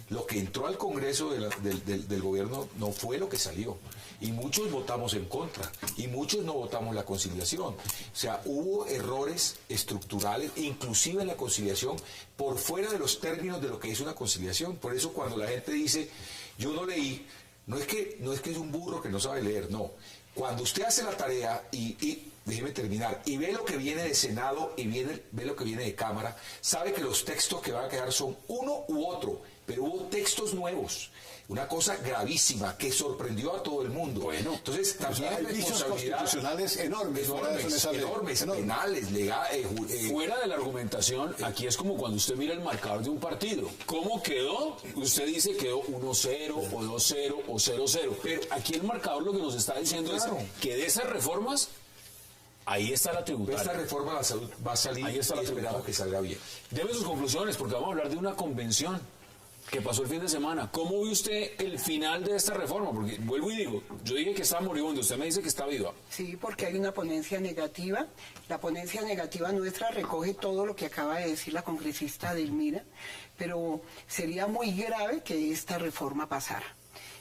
Lo que entró al Congreso del gobierno no fue lo que salió. Y muchos votamos en contra. Y muchos no votamos la conciliación. O sea, hubo errores estructurales, inclusive en la conciliación, por fuera de los términos de lo que es una conciliación. Por eso cuando la gente dice, yo no leí, no es que es un burro que no sabe leer, no. Cuando usted hace la tarea y déjeme terminar, y ve lo que viene de Senado y ve lo que viene de Cámara, sabe que los textos que van a quedar son uno u otro, pero hubo textos nuevos. Una cosa gravísima que sorprendió a todo el mundo. Bueno, entonces también
hay vicios constitucionales enormes,
penales, legales.
Fuera de la argumentación, aquí es como cuando usted mira el marcador de un partido. ¿Cómo quedó? Usted dice quedó 1-0 o 2-0 o 0-0. Pero aquí el marcador lo que nos está diciendo es que de esas reformas, ahí está la tributaria.
Esta reforma de la salud va a salir y esperamos que salga bien.
Deme sus conclusiones, porque vamos a hablar de una convención que pasó el fin de semana. ¿Cómo ve usted el final de esta reforma? Porque vuelvo y digo, yo dije que estaba moribundo, usted me dice que está viva.
Sí, porque hay una ponencia negativa. La ponencia negativa nuestra recoge todo lo que acaba de decir la congresista Delmira, pero sería muy grave que esta reforma pasara.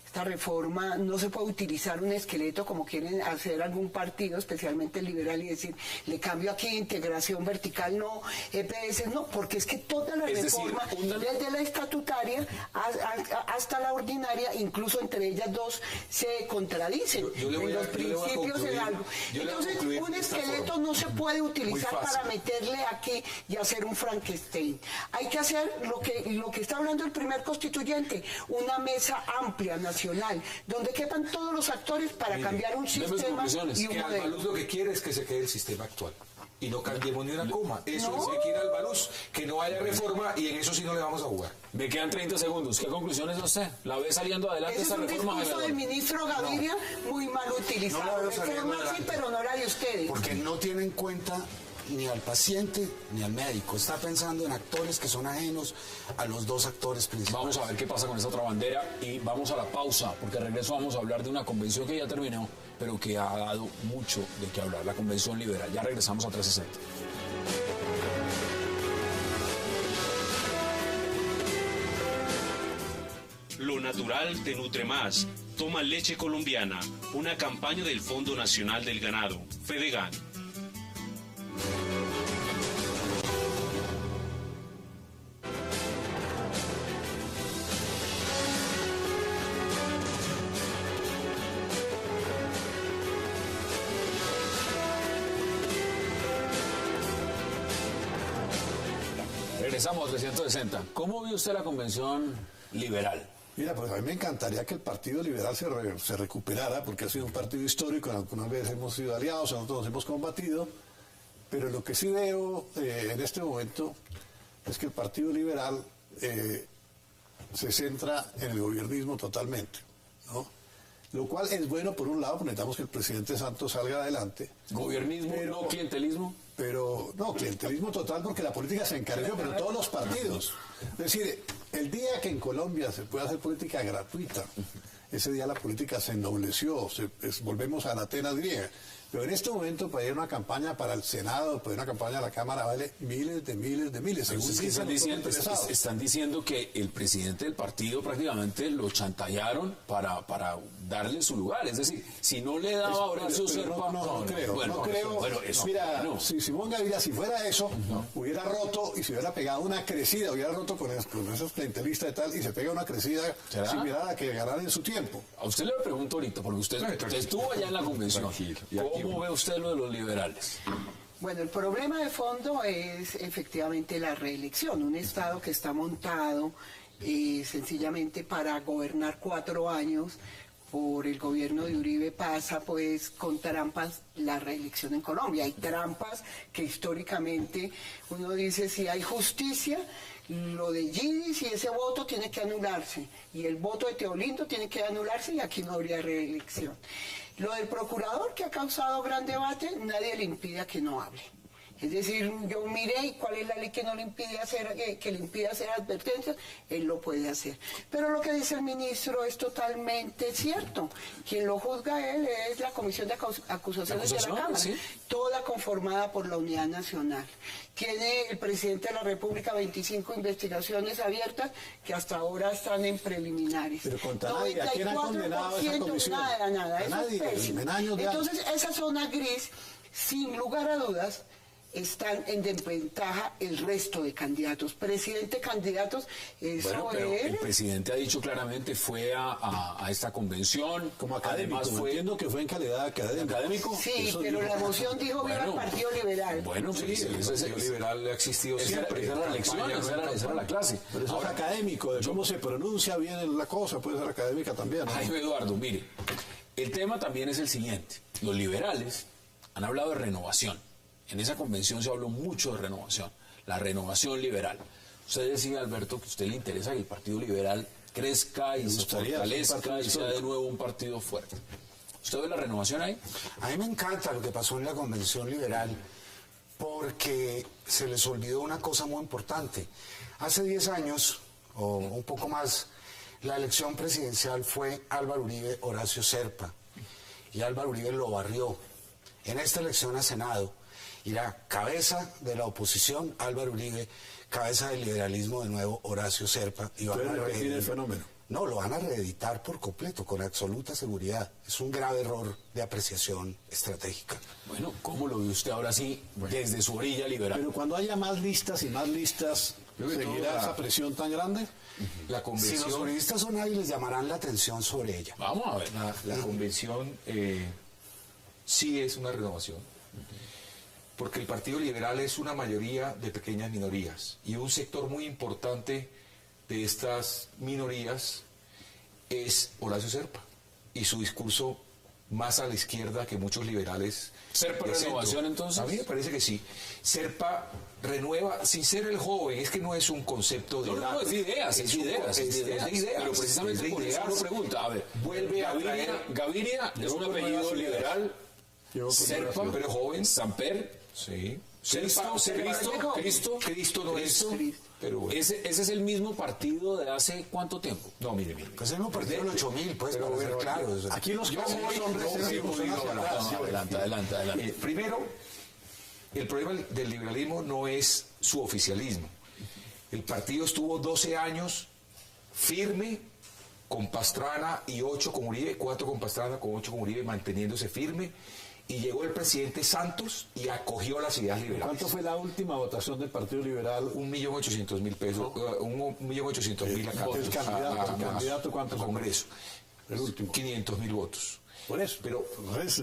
Esta reforma no se puede utilizar un esqueleto como quieren hacer algún partido, especialmente el liberal, y decir, le cambio aquí integración vertical, no, EPS, no, porque es que toda la reforma, desde la estatutaria hasta la ordinaria, incluso entre ellas dos, se contradicen en los principios de algo. Entonces, un esqueleto no se puede utilizar para meterle aquí y hacer un Frankenstein. Hay que hacer lo que está hablando el primer constituyente, una mesa amplia, nacional, donde quepan todos los actores para cambiar un sistema y un modelo.
Albaluz lo que quiere es que se quede el sistema actual y no cambiemos ni una coma. Eso es lo que quiere Albaluz, que no haya reforma, y en eso sí no le vamos a jugar.
Me quedan 30 segundos. ¿Qué conclusiones da usted? ¿La ve saliendo adelante esta reforma?
Es un discurso del ministro Gaviria muy mal utilizado.
No la veo
Reforma sí, pero no la de ustedes.
Porque no tiene en cuenta ni al paciente ni al médico. Está pensando en actores que son ajenos a los dos actores principales.
Vamos a ver qué pasa con esta otra bandera y vamos a la pausa, porque al regreso vamos a hablar de una convención que ya terminó, pero que ha dado mucho de qué hablar, la Convención Liberal. Ya regresamos a 360.
Lo natural te nutre más. Toma leche colombiana, una campaña del Fondo Nacional del Ganado, Fedegan.
Regresamos a 360. ¿Cómo vio usted la Convención Liberal?
Mira, pues a mí me encantaría que el Partido Liberal se recuperara, porque ha sido un partido histórico, algunas veces hemos sido aliados, nosotros nos hemos combatido, pero lo que sí veo en este momento es que el Partido Liberal se centra en el gobiernismo totalmente, ¿no? Lo cual es bueno por un lado, porque necesitamos que el presidente Santos salga adelante.
¿Gobiernismo, no clientelismo?
Pero, no, clientelismo total, porque la política se encargó, pero todos los partidos. Es decir, el día que en Colombia se puede hacer política gratuita, ese día la política se ennobleció, volvemos a la Atenas griega. Pero en este momento, para ir a una campaña para el Senado, para ir a una campaña a la Cámara, vale miles de miles de miles.
Están diciendo que el presidente del partido prácticamente lo chantajearon para darle su lugar. Es decir, si no le daba Horacio Serpa...
No creo. Bueno, mira, si Simón Gaviria, si fuera eso, hubiera roto y se hubiera pegado una crecida, hubiera roto con esos clientelistas y tal, y se pega una crecida similar a la que ganaron en su tiempo.
A usted le pregunto ahorita, porque usted estuvo allá en la convención. ¿Cómo ve usted lo de los liberales?
Bueno, el problema de fondo es efectivamente la reelección. Un Estado que está montado sencillamente para gobernar 4 años, por el gobierno de Uribe pasa pues con trampas la reelección en Colombia. Hay trampas que históricamente uno dice si hay justicia, lo de Gidis y ese voto tiene que anularse y el voto de Teolindo tiene que anularse y aquí no habría reelección. Lo del procurador, que ha causado gran debate, nadie le impide que no hable. Es decir, yo miré cuál es la ley que no le impide hacer, que le impide hacer advertencias, él lo puede hacer. Pero lo que dice el ministro es totalmente cierto. Quien lo juzga a él es la Comisión de Acusaciones de la Cámara, ¿sí? Toda conformada por la Unidad Nacional. Tiene el presidente de la República 25 investigaciones abiertas que hasta ahora están en preliminares.
Pero contra nadie, ¿a quién ha condenado esa comisión?
Nada,
a
eso
nadie,
es pésimo. Entonces, esa zona gris, sin lugar a dudas, están en desventaja el resto de candidatos. Presidente, candidatos, eso
bueno, pero el presidente ha dicho claramente, fue a esta convención.
Como académico,
además
entiendo que fue en calidad académico.
Sí,
eso
pero la moción dijo viva el Partido Liberal.
Bueno,
sí, el Partido Liberal ha existido siempre.
Esa era la elección, esa era la clase.
Pero eso es académico, de cómo se pronuncia bien la cosa, puede ser académica también, ¿no?
Ay, Eduardo, mire, el tema también es el siguiente. Los liberales han hablado de renovación. En esa convención se habló mucho de renovación, la renovación liberal. Usted decía, Alberto, que a usted le interesa que el Partido Liberal crezca y se fortalezca y sea de nuevo un partido fuerte. ¿Usted ve la renovación ahí?
A mí me encanta lo que pasó en la convención liberal porque se les olvidó una cosa muy importante. Hace 10 años, o un poco más, la elección presidencial fue Álvaro Uribe, Horacio Serpa. Y Álvaro Uribe lo barrió. En esta elección a Senado, irá cabeza de la oposición, Álvaro Uribe, cabeza del liberalismo de nuevo, Horacio Serpa. Y van a
repetir el fenómeno.
No, lo van a reeditar por completo, con absoluta seguridad. Es un grave error de apreciación estratégica.
Bueno, ¿cómo lo ve usted ahora sí, desde su orilla liberal?
Pero cuando haya más listas y más listas, ¿seguirá esa presión tan grande?
La convención,
si los juristas son hábiles, llamarán la atención sobre ella.
Vamos a ver.
La convención sí es una renovación. Porque el Partido Liberal es una mayoría de pequeñas minorías y un sector muy importante de estas minorías es Horacio Serpa y su discurso más a la izquierda que muchos liberales.
¿Serpa renovación entonces?
A mí me parece que sí. Serpa renueva, sin ser el joven, es que no es un concepto de edad.
No, es de ideas, es de ideas. Pero precisamente por eso uno pregunta, a ver,
vuelve a traer...
Gaviria es un apellido liberal, Serpa, pero joven, Samper.
Sí.
Cristo no es. Pero bueno. ¿Ese es el mismo partido de hace cuánto tiempo?
No, mire.
Pues es el mismo partido del 8000, pues, para ser claro.
Aquí los casos son recesivos.
Adelante.
Primero, el problema del liberalismo no es su oficialismo. El partido estuvo 12 años firme con Pastrana y 8 con Uribe, 4 con Pastrana, con 8 con Uribe, manteniéndose firme. Y llegó el presidente Santos y acogió las ideas liberales.
¿Cuánto fue la última votación del Partido Liberal?
1.800.000 pesos, 1.800.000 acá.
¿El candidato cuánto?
Congreso.
El último.
500.000 votos.
Por eso,
pero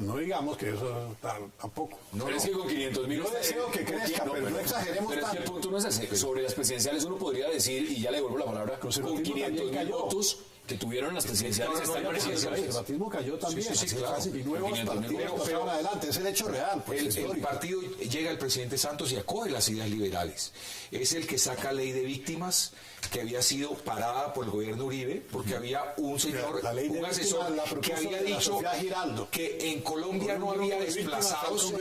no digamos que eso tampoco.
No, pero es que con 500.000...
Yo deseo que crezca, pero no exageremos
tanto. Pero es que el punto no es ese. Sobre las presidenciales uno podría decir, y ya le devuelvo la palabra, con 500.000 votos que tuvieron las presidenciales.
El conservatismo cayó también.
Sí, claro.
Y nuevos partidos pasaron adelante. Es el hecho real.
Pues, el partido llega el presidente Santos y acoge las ideas liberales. Es el que saca ley de víctimas que había sido parada por el gobierno Uribe, porque había un señor, un asesor que había dicho que en Colombia no había desplazados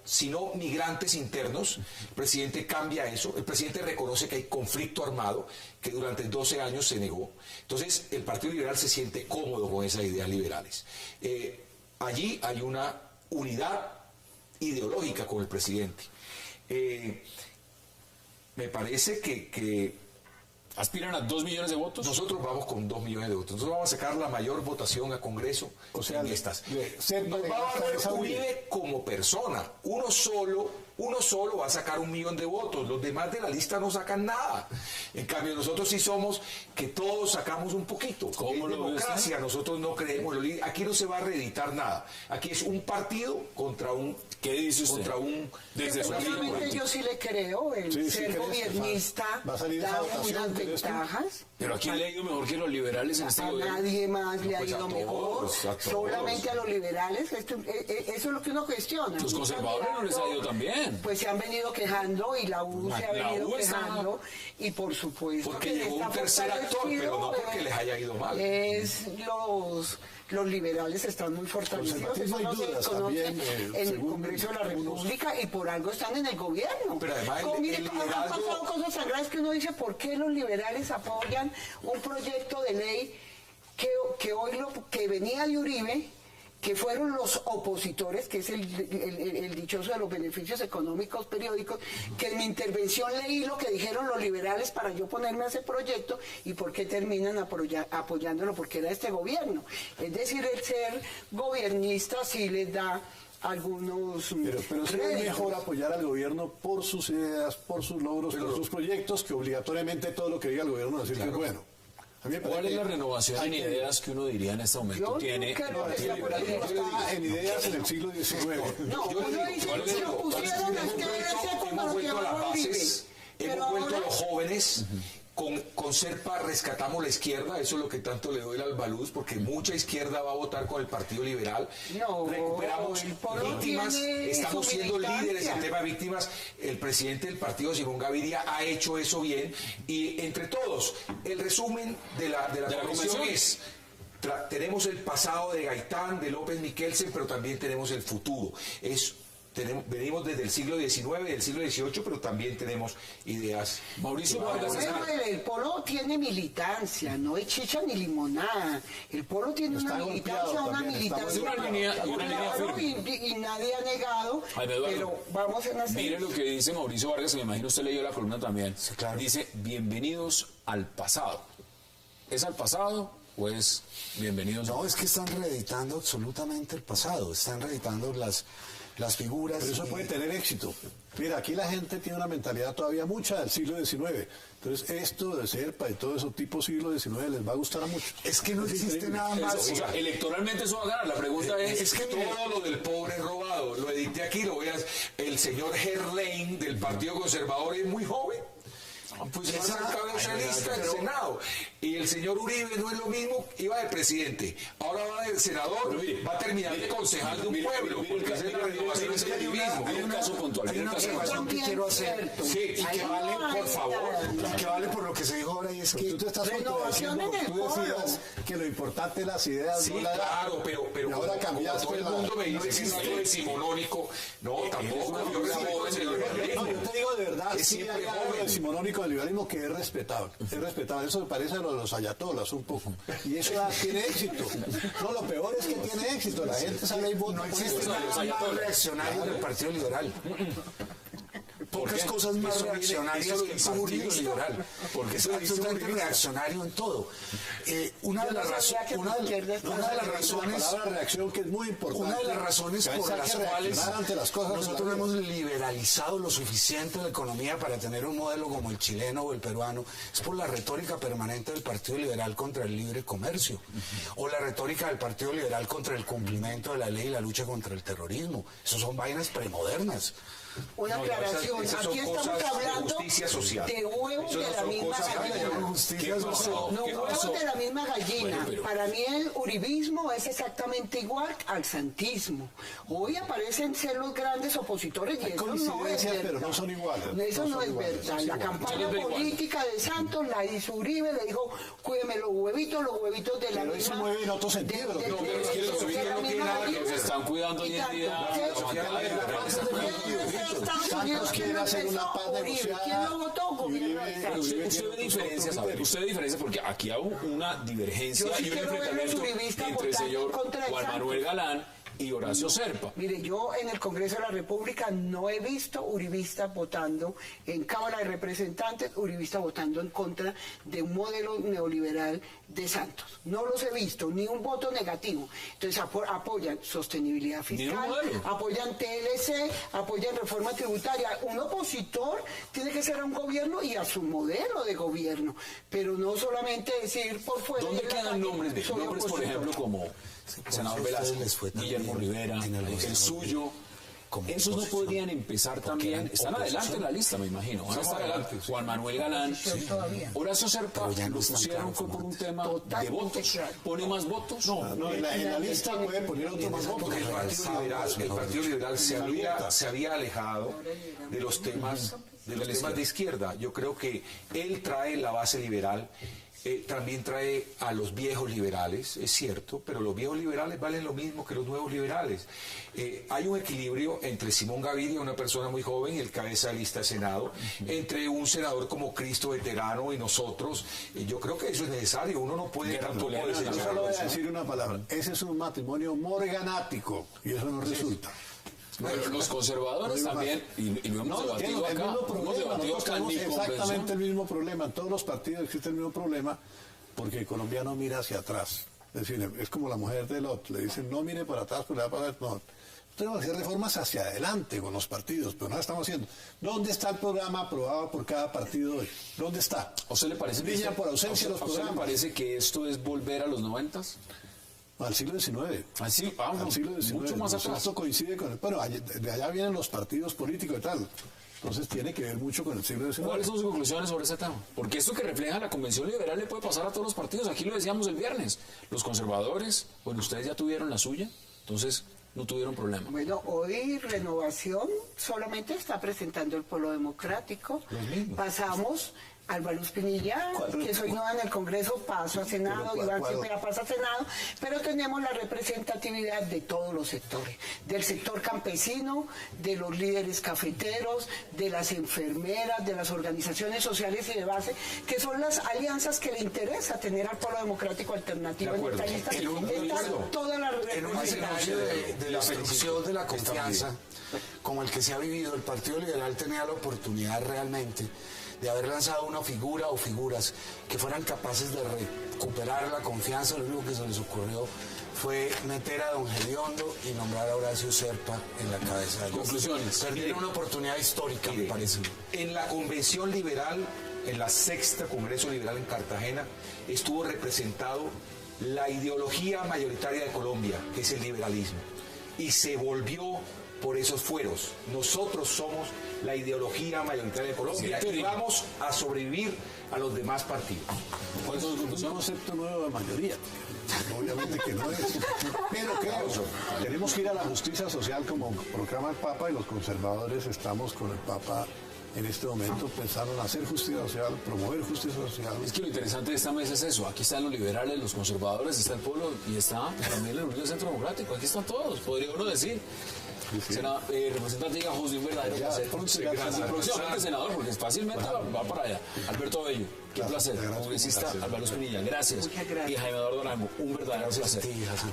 sino migrantes internos. El presidente cambia eso. El presidente reconoce que hay conflicto armado que durante 12 años se negó. Entonces el Partido Liberal se siente cómodo con esas ideas liberales. Allí hay una unidad ideológica con el presidente. Me parece que
¿aspiran a 2 millones de votos?
Nosotros vamos con 2 millones de votos. Nosotros vamos a sacar la mayor votación a Congreso.
O sea,
en estas. Nos va a dar Uribe como persona. Uno solo va a sacar 1 millón de votos. Los demás de la lista no sacan nada. En cambio, nosotros sí somos que todos sacamos un poquito.
¿Cómo
en democracia nosotros no creemos. Aquí no se va a reeditar nada. Aquí es un partido contra un
¿Qué dice usted?
Contra un...
Desde su
Obviamente yo sí le creo, el
Sí,
ser
crees que
gobiernista
va a salir esa
da
votación,
unas
¿crees tú?
ventajas.
Pero ¿a quién le ha ido mejor que los liberales en este
A
gobierno?
nadie más le ha
Pues a
ido
todos,
mejor,
a todos.
solamente a los liberales. Eso es lo que uno cuestiona.
Los conservadores no les ha ido tan bien.
Pues se han venido quejando y la U se ha
La
venido
U está-
quejando y por supuesto
Porque
que
llegó un
está
tercer actor, pero no
fortalecido,
porque les haya ido mal.
Los liberales están muy fortalecidos, eso
Conservatismo hay
no se
dudas
desconoce
también,
en el
según
Congreso de la
algunos.
República y por algo están en el gobierno.
Pero además
Mire,
el
han
liderazgo-
pasado cosas tan graves que uno dice, ¿por qué los liberales apoyan un proyecto de ley que venía de Uribe, que fueron los opositores, que es el dichoso de los beneficios económicos periódicos, que en mi intervención leí lo que dijeron los liberales para yo ponerme a ese proyecto y por qué terminan apoyándolo, porque era este gobierno. Es decir, el ser gobernista sí les da algunos
Pero sí es
réditos.
mejor apoyar al gobierno por sus ideas, por sus logros, por sus proyectos, que obligatoriamente todo lo que diga el gobierno decir que es bueno. A mí me
¿Cuál
parece
es la
que
renovación en
hay que-
ideas que uno diría en este momento
Yo
tiene?
creo que
El
sea por
liberalismo
ahí.
está en ideas en el siglo XIX.
No,
Yo le
uno
digo,
dice,
yo le
se
digo,
opusieron
hemos
ustedes
vuelto
cuando lo
a las
llevaron Uribe.
bases,
Pero
hemos vuelto a
ahora-
los jóvenes. Con Serpa rescatamos la izquierda, eso es lo que tanto le doy el albaluz, porque mucha izquierda va a votar con el Partido Liberal.
No,
Recuperamos
el Polo
víctimas,
tiene
estamos
su
siendo
militancia.
líderes en tema de víctimas. El presidente del partido, Simón Gaviria, ha hecho eso bien. Y entre todos, el resumen de la convención es... Tenemos el pasado de Gaitán, de López Miquelsen, pero también tenemos el futuro. Venimos desde el siglo XIX, del siglo XVIII, pero también tenemos ideas.
Mauricio Vargas es
Bueno, el Polo tiene militancia, no es chicha ni limonada. El Polo tiene
Está
una
golpeado
militancia, una
también, está
militancia.
golpeado. Una línea
Claro,
firme.
y nadie ha negado,
Ay, Eduardo,
pero vamos en la
mire lo que dice Mauricio Vargas, que me imagino usted leyó la columna también.
Sí, claro.
Dice, bienvenidos al pasado. ¿Es al pasado o es bienvenidos
No, es que están reeditando absolutamente el pasado, están reeditando las figuras.
Pero eso puede tener éxito. Mira, aquí la gente tiene una mentalidad todavía mucha del siglo XIX. Entonces, esto de Serpa y todo eso tipo siglo XIX les va a gustar a muchos.
Es que no existe
increíble.
nada más.
O sea, electoralmente eso va a ganar. La pregunta es...
Es que todo lo del pobre robado, lo edité aquí, lo veas. El señor Gerlain del Partido Conservador es muy joven. Pues va a ser cabeza de lista del Senado. Y el señor Uribe no es lo mismo, iba de presidente, ahora va de senador, va a terminar de concejal de un pueblo, porque esa es la renovación del periodismo.
Hay un caso puntual.
Hay
Hay un
una
caso
observación
puntual.
que quiero hacer
Sí,
y que
Ahí
vale,
no hay
por favor,
nada.
y que vale por lo que se dijo ahora, y es que
Tú te estás
Renovación
contradiciendo
en
porque
el
tú decías
foro.
que lo importante es las ideas,
Sí,
no la edad.
claro, pero
Y ahora
como
cambiaste
todo el
la-
mundo me
no
dice que
existe.
soy decimonónico, no, tampoco, yo recibo del
No,
liberalismo.
yo te digo de verdad,
Es
sí
siempre
hay algo
joven.
decimonónico del liberalismo que es respetable. Es respetable. Eso me parece a lo de los ayatolas un poco. Y eso tiene éxito. No, lo peor es que tiene éxito. La gente sale y vota.
no
por
existe
eso.
nada más reaccionario del Partido Liberal. Pocas cosas más
Eso viene-
reaccionarias
eso lo
que el
hizo
Partido
Uribista.
Liberal. Porque es
Eso lo hizo
absolutamente
Uribista.
reaccionario en todo. Una de
Yo no
las
sabía que
razones,
la izquierda estaba
una de las
en la
razones,
La palabra reacción que es muy importante.
una de las razones
Que a
por
veces
las
hay que
cuales
reaccionar ante las cosas de la
nosotros
vida.
hemos liberalizado lo suficiente la economía para tener un modelo como el chileno o el peruano es por la retórica permanente del Partido Liberal contra el libre comercio o la retórica del Partido Liberal contra el cumplimiento de la ley y la lucha contra el terrorismo. Eso son vainas premodernas.
Una
No,
aclaración,
esas son
aquí estamos
cosas de
hablando
justicia social.
de huevos
Eso
de
no
la
son
misma
cosas que
gallina.
llaman
justicia
¿Qué pasó?
No,
¿Qué
huevos
pasó?
de la misma gallina.
Bueno, pero-
Para mí el uribismo es exactamente igual al santismo. Hoy aparecen ser los grandes opositores y
Hay
eso no es
coincidencias,
verdad.
pero no son iguales.
Eso
No
no
son
es
iguales,
verdad.
no son
La
iguales.
campaña
No es igual.
política de Santos la hizo Uribe, le dijo, cuídeme los huevitos de la
Pero eso
misma...
mueve en otro sentido.
de-
No, pero es que los
de
huevitos
la
no tienen
misma
nada que
gallina.
se están cuidando hoy en día.
¿Qué?
Santos quiere hacer una paz negociada.
¿Quién lo votó?
y
Gobierno
Uribe-
de Santos.
Usted ve
tiene otro
diferencias, a ver, usted ve diferencias porque aquí hay una divergencia
Yo sí
y un
quiero ver a los
enfrentamiento
uribistas
entre el
votar
señor
contra el
Juan
Santos.
Manuel Galán y Horacio Serpa.
Mire, yo en el Congreso de la República no he visto uribistas votando, en Cámara de Representantes, uribistas votando en contra de un modelo neoliberal de Santos. No los he visto, ni un voto negativo. Entonces apoyan sostenibilidad
Ni un
fiscal,
modelo.
apoyan TLC, apoyan reforma tributaria. Un opositor tiene que ser a un gobierno y a su modelo de gobierno, pero no solamente decir por fuera.
¿Dónde
de la
quedan
calle,
nombres de
soy
por
opositor.
ejemplo, como senador
eso a ustedes
Velasco,
les fue tan
Guillermo
bien
Rivera,
en el
el
gobierno.
suyo,
como
esos no
oposición.
podrían empezar también, están adelante en la lista, me imagino, van a estar adelante. Juan Manuel Galán, Horacio Serpa,
Pero ya no
lo
están
pusieron
claros
fue por
como
un
antes.
tema de
Totalmente
votos,
claro.
pone más votos.
No, en la lista puede poner otro más votos.
Porque el Partido Liberal se había alejado de los temas de izquierda. Yo creo que él trae la base liberal, también trae a los viejos liberales, es cierto, pero los viejos liberales valen lo mismo que los nuevos liberales. Hay un equilibrio entre Simón Gaviria, una persona muy joven, el cabeza de lista de Senado, entre un senador como Cristo veterano y nosotros. Yo creo que eso es necesario. Uno no puede tampoco
Yo solo
desecharlo.
voy a decir una palabra. Ese es un matrimonio morganático y eso no resulta.
Pero los conservadores también, y lo hemos debatido
tienen el
acá,
mismo
hemos
problema.
debatido
Nosotros
acá en
tenemos
mi
exactamente
convención.
el mismo problema. En todos los partidos existe el mismo problema porque el colombiano mira hacia atrás. Es decir, es como la mujer de Lot. Le dicen, no mire para atrás, porque le va a pasar. No. Tenemos que hacer reformas hacia adelante con los partidos, pero no las estamos haciendo. ¿Dónde está el programa aprobado por cada partido hoy? ¿Dónde está?
¿A usted le parece que
Brillan por ausencia los
¿a usted le
programas.
parece que esto es volver a los 90s?
Al siglo XIX.
Así,
Al siglo XIX.
mucho más atrás.
Esto coincide con el... Bueno, de allá vienen los partidos políticos y tal. Entonces tiene que ver mucho con el siglo XIX.
¿Cuáles son sus conclusiones sobre ese tema? Porque esto que refleja la Convención Liberal le puede pasar a todos los partidos. Aquí lo decíamos el viernes. Los conservadores, bueno, ustedes ya tuvieron la suya, entonces no tuvieron problema.
Bueno, hoy Renovación solamente está presentando el Polo Democrático. Pasamos Álvaro Espinilla, que soy nueva en el Congreso, paso a Senado, Iván Cepeda pasa a Senado, pero tenemos la representatividad de todos los sectores, del sector campesino, de los líderes cafeteros, de las enfermeras, de las organizaciones sociales y de base, que son las alianzas que le interesa tener al Polo Democrático alternativo en esta lista. Está toda la
En un escenario de la destrucción de la confianza, como el que se ha vivido, el Partido Liberal tenía la oportunidad realmente de haber lanzado una figura o figuras que fueran capaces de recuperar la confianza. Lo único que se les ocurrió fue meter a don Gediondo y nombrar a Horacio Serpa en la cabeza de
Conclusiones.
Perdieron una oportunidad histórica, me parece.
En la Convención Liberal, en la 6ª Congreso Liberal en Cartagena, estuvo representado la ideología mayoritaria de Colombia, que es el liberalismo, y se volvió por esos fueros. Nosotros somos la ideología mayoritaria de Colombia y vamos a sobrevivir a los demás partidos.
¿Cuál es un concepto nuevo de mayoría? Obviamente que no es. Pero creo, tenemos que ir a la justicia social como proclama el Papa y los conservadores estamos con el Papa en este momento pensando en hacer justicia social, promover justicia social.
Es que lo interesante de esta mesa es eso. Aquí están los liberales, los conservadores, está el pueblo y está también el Unión Centro Democrático. Aquí están todos, podría uno decir. Representante Gajos, de un verdadero placer. Próximamente senador, porque fácilmente va para allá. Alberto Bello, qué placer. Congresista Álvaro Espinilla, gracias. Y Jaime Eduardo Arango, un verdadero placer.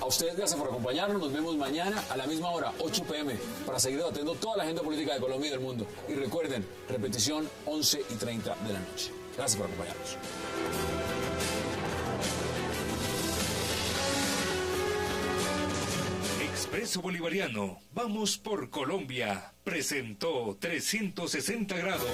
A ustedes gracias por acompañarnos. Nos vemos mañana a la misma hora, 8 p.m., para seguir debatiendo toda la agenda política de Colombia y del mundo. Y recuerden, repetición 11:30 de la noche. Gracias por acompañarnos.
Expreso Bolivariano, vamos por Colombia, presentó 360 grados.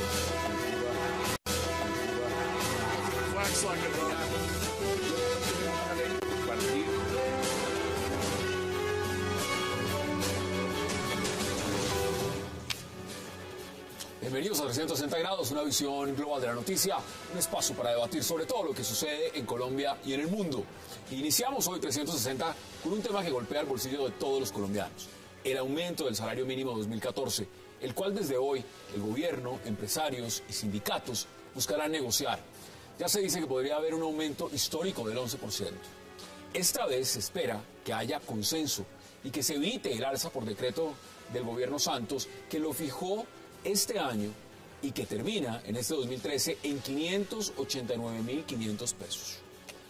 Bienvenidos a 360 grados, una visión global de la noticia, un espacio para debatir sobre todo lo que sucede en Colombia y en el mundo. Iniciamos hoy 360 con un tema que golpea el bolsillo de todos los colombianos, el aumento del salario mínimo 2014, el cual desde hoy el gobierno, empresarios y sindicatos buscarán negociar. Ya se dice que podría haber un aumento histórico del 11%. Esta vez se espera que haya consenso y que se evite el alza por decreto del gobierno Santos, que lo fijó este año y que termina en este 2013 en 589.500 pesos.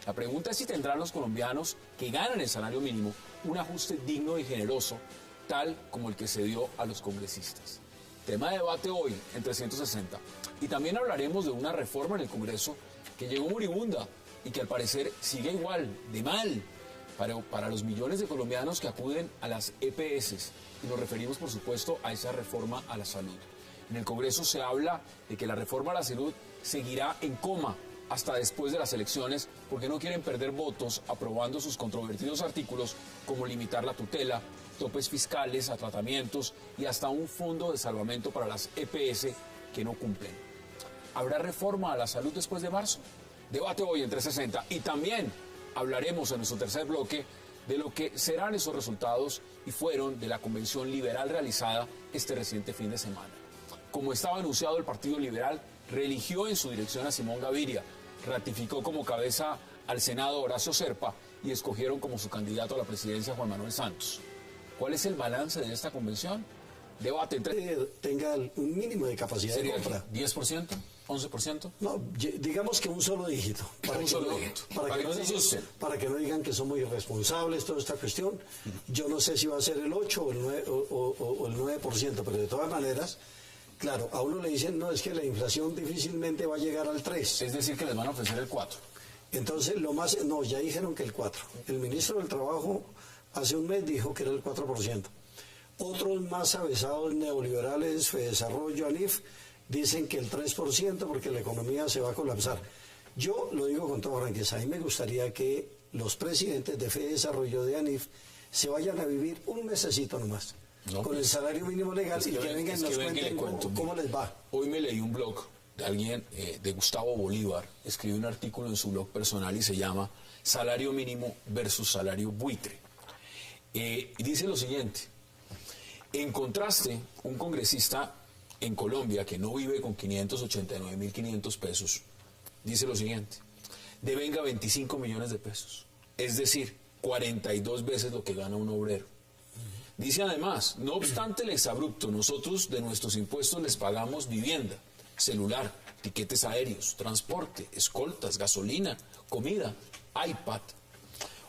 La pregunta es si tendrán los colombianos que ganan el salario mínimo un ajuste digno y generoso, tal como el que se dio a los congresistas. Tema de debate hoy en 360. Y también hablaremos de una reforma en el Congreso que llegó moribunda y que al parecer sigue igual, de mal, para los millones de colombianos que acuden a las EPS. Y nos referimos, por supuesto, a esa reforma a la salud. En el Congreso se habla de que la reforma a la salud seguirá en coma hasta después de las elecciones porque no quieren perder votos aprobando sus controvertidos artículos como limitar la tutela, topes fiscales a tratamientos y hasta un fondo de salvamento para las EPS que no cumplen. ¿Habrá reforma a la salud después de marzo? Debate hoy en 360 y también hablaremos en nuestro tercer bloque de lo que serán esos resultados y fueron de la convención liberal realizada este reciente fin de semana. Como estaba anunciado, el Partido Liberal reeligió en su dirección a Simón Gaviria, ratificó como cabeza al Senado Horacio Serpa y escogieron como su candidato a la presidencia Juan Manuel Santos. ¿Cuál es el balance de esta convención? Debate entre...
tenga un mínimo de capacidad de compra.
¿10%? ¿11%?
No, digamos que un solo dígito. Para que no digan que somos irresponsables, toda esta cuestión. Yo no sé si va a ser el 8 o el 9%, pero de todas maneras, claro, a uno le dicen, no, es que la inflación difícilmente va a llegar al 3.
Es decir, que les van a ofrecer el 4.
Entonces, no, ya dijeron que el 4. El ministro del Trabajo hace un mes dijo que era el 4%. Otros más avesados neoliberales, Fedesarrollo, ANIF, dicen que el 3% porque la economía se va a colapsar. Yo lo digo con toda franqueza, a mí me gustaría que los presidentes de Fedesarrollo, de ANIF, se vayan a vivir un mesecito nomás, con el salario mínimo legal y que vengan y nos cuenten cómo les va.
Hoy me leí un blog de alguien, de Gustavo Bolívar, escribió un artículo en su blog personal y se llama Salario mínimo versus salario buitre. Y dice lo siguiente: en contraste, un congresista en Colombia que no vive con 589.500 pesos, dice lo siguiente: devenga 25 millones de pesos, es decir, 42 veces lo que gana un obrero. Dice además, no obstante el exabrupto, nosotros de nuestros impuestos les pagamos vivienda, celular, tiquetes aéreos, transporte, escoltas, gasolina, comida, iPad,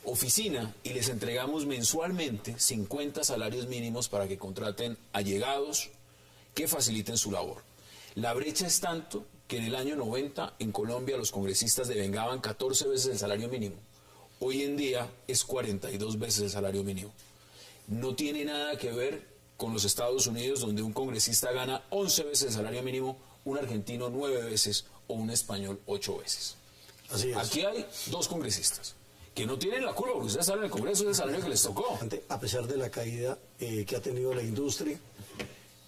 oficina, y les entregamos mensualmente 50 salarios mínimos para que contraten allegados que faciliten su labor. La brecha es tanto que en el año 90 en Colombia los congresistas devengaban 14 veces el salario mínimo. Hoy en día es 42 veces el salario mínimo. No tiene nada que ver con los Estados Unidos, donde un congresista gana 11 veces el salario mínimo, un argentino 9 veces o un español 8 veces.
Así es.
Aquí hay dos congresistas que no tienen la culpa porque ustedes salen del Congreso, es el salario que les tocó.
A pesar de la caída que ha tenido la industria,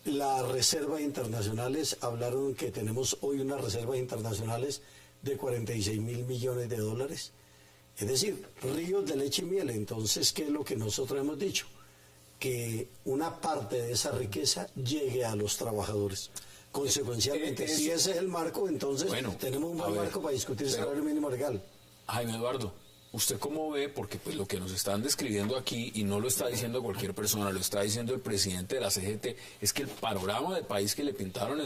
las reservas internacionales hablaron que tenemos hoy unas reservas internacionales de 46.000 millones de dólares. Es decir, ríos de leche y miel. Entonces, ¿qué es lo que nosotros hemos dicho? Que una parte de esa riqueza llegue a los trabajadores. Consecuencialmente, si ese es el marco, entonces tenemos un buen marco para discutir el salario mínimo legal.
Jaime Eduardo, ¿usted cómo ve? Porque pues lo que nos están describiendo aquí, y no lo está diciendo cualquier persona, lo está diciendo el presidente de la CGT, es que el panorama del país que le pintaron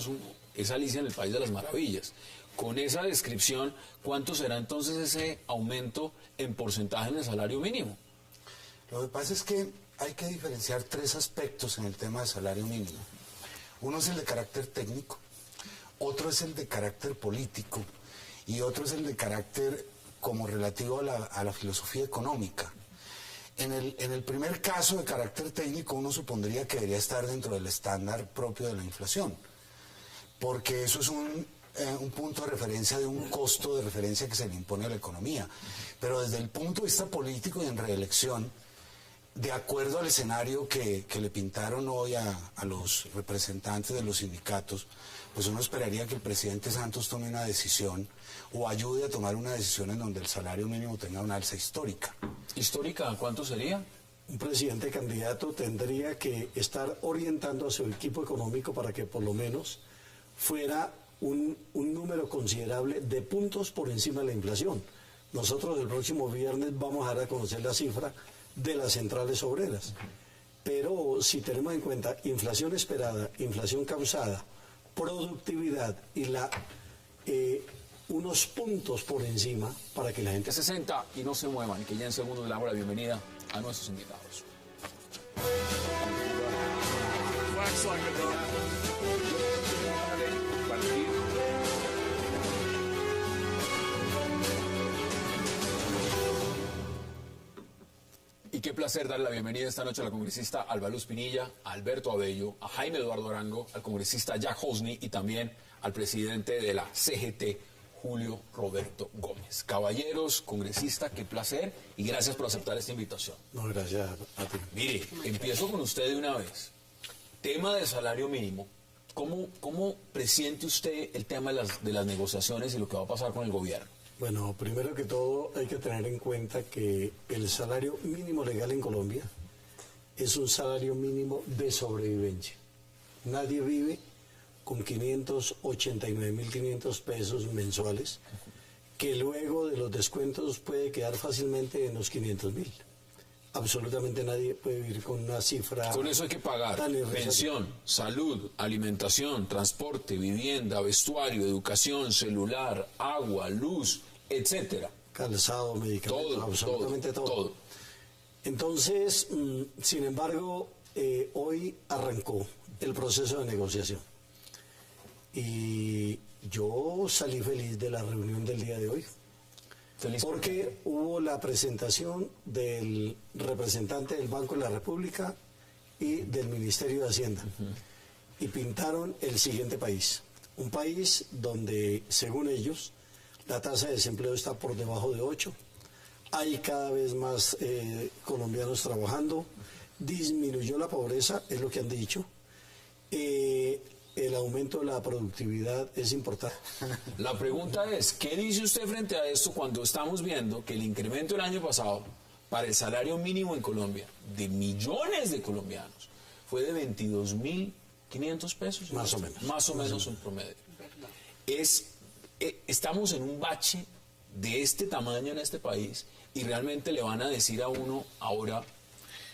es Alicia en el País de las Maravillas. Con esa descripción, ¿cuánto será entonces ese aumento en porcentaje en el salario mínimo?
Lo que pasa es que hay que diferenciar tres aspectos en el tema del salario mínimo. Uno es el de carácter técnico, otro es el de carácter político y otro es el de carácter como relativo a la filosofía económica. En el primer caso de carácter técnico uno supondría que debería estar dentro del estándar propio de la inflación, porque eso es un punto de referencia de un costo de referencia que se le impone a la economía. Pero desde el punto de vista político y en reelección, de acuerdo al escenario que le pintaron hoy a los representantes de los sindicatos, pues uno esperaría que el presidente Santos tome una decisión o ayude a tomar una decisión en donde el salario mínimo tenga una alza histórica.
¿Histórica cuánto sería?
Un presidente candidato tendría que estar orientando a su equipo económico para que por lo menos fuera un número considerable de puntos por encima de la inflación. Nosotros el próximo viernes vamos a dar a conocer la cifra de las centrales obreras. Pero si tenemos en cuenta inflación esperada, inflación causada, productividad y unos puntos por encima para que la gente...
60 y no se muevan, que ya en segundos le damos la bienvenida a nuestros invitados. Y qué placer darle la bienvenida esta noche a la congresista Alba Luz Pinilla, a Alberto Abello, a Jaime Eduardo Arango, al congresista Jack Hosni y también al presidente de la CGT, Julio Roberto Gómez. Caballeros, congresista, qué placer y gracias por aceptar esta invitación.
No, gracias a ti.
Mire, empiezo con usted de una vez. Tema del salario mínimo. ¿Cómo presiente usted el tema de las negociaciones y lo que va a pasar con el gobierno?
Bueno, primero que todo hay que tener en cuenta que el salario mínimo legal en Colombia es un salario mínimo de sobrevivencia. Nadie vive con 589.500 pesos mensuales, que luego de los descuentos puede quedar fácilmente en los 500.000. Absolutamente nadie puede vivir con una cifra.
Con eso hay que pagar pensión, salud, alimentación, transporte, vivienda, vestuario, educación, celular, agua, luz, etcétera.
Calzado, medicamentos, absolutamente todo. Entonces, sin embargo, hoy arrancó el proceso de negociación. Y yo salí feliz de la reunión del día de hoy.
¿Feliz
porque hubo la presentación del representante del Banco de la República y del Ministerio de Hacienda. Y pintaron el siguiente país. Un país donde, según ellos, la tasa de desempleo está por debajo de 8. Hay cada vez más colombianos trabajando. Disminuyó la pobreza, es lo que han dicho. El aumento de la productividad es importante.
La pregunta es, ¿qué dice usted frente a esto cuando estamos viendo que el incremento del año pasado para el salario mínimo en Colombia de millones de colombianos fue de 22.500 pesos?
Más o menos.
Más o menos un promedio. Estamos en un bache de este tamaño en este país y realmente le van a decir a uno ahora,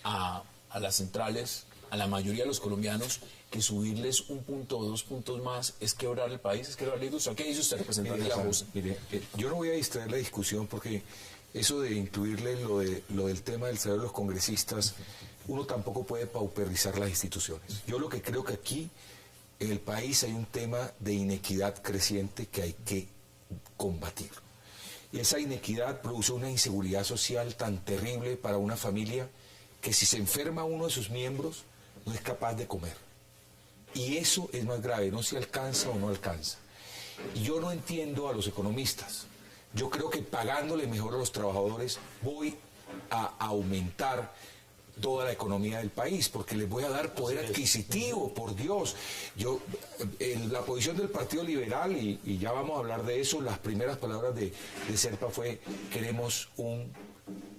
a las centrales, a la mayoría de los colombianos, que subirles 1 punto o 2 puntos más es quebrar el país, es quebrar la industria. ¿Qué dice usted, representante de la JUSE?
Mire, yo no voy a distraer la discusión porque eso de incluirle lo del tema del salario de los congresistas, uno tampoco puede pauperizar las instituciones. Yo lo que creo que aquí en el país hay un tema de inequidad creciente que hay que combatir. Y esa inequidad produce una inseguridad social tan terrible para una familia que si se enferma uno de sus miembros no es capaz de comer. Y eso es más grave, no se alcanza o no alcanza. Y yo no entiendo a los economistas. Yo creo que pagándole mejor a los trabajadores voy a aumentar toda la economía del país, porque les voy a dar poder adquisitivo, por Dios. La posición del Partido Liberal, y ya vamos a hablar de eso, las primeras palabras de Serpa fue: queremos un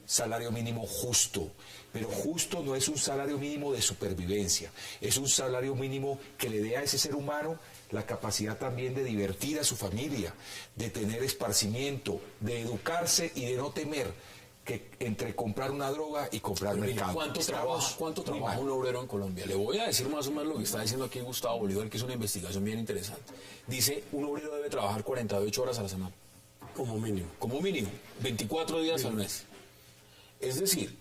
salario mínimo justo, pero justo no es un salario mínimo de supervivencia, es un salario mínimo que le dé a ese ser humano la capacidad también de divertir a su familia, de tener esparcimiento, de educarse y de no temer que entre comprar una droga y comprar mercado.
¿Cuánto trabaja un obrero en Colombia? Le voy a decir más o menos lo que está diciendo aquí Gustavo Bolívar, que es una investigación bien interesante. Dice, un obrero debe trabajar 48 horas a la semana.
Como mínimo.
Como mínimo, 24 días al mes. Es decir,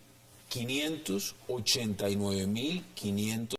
589.500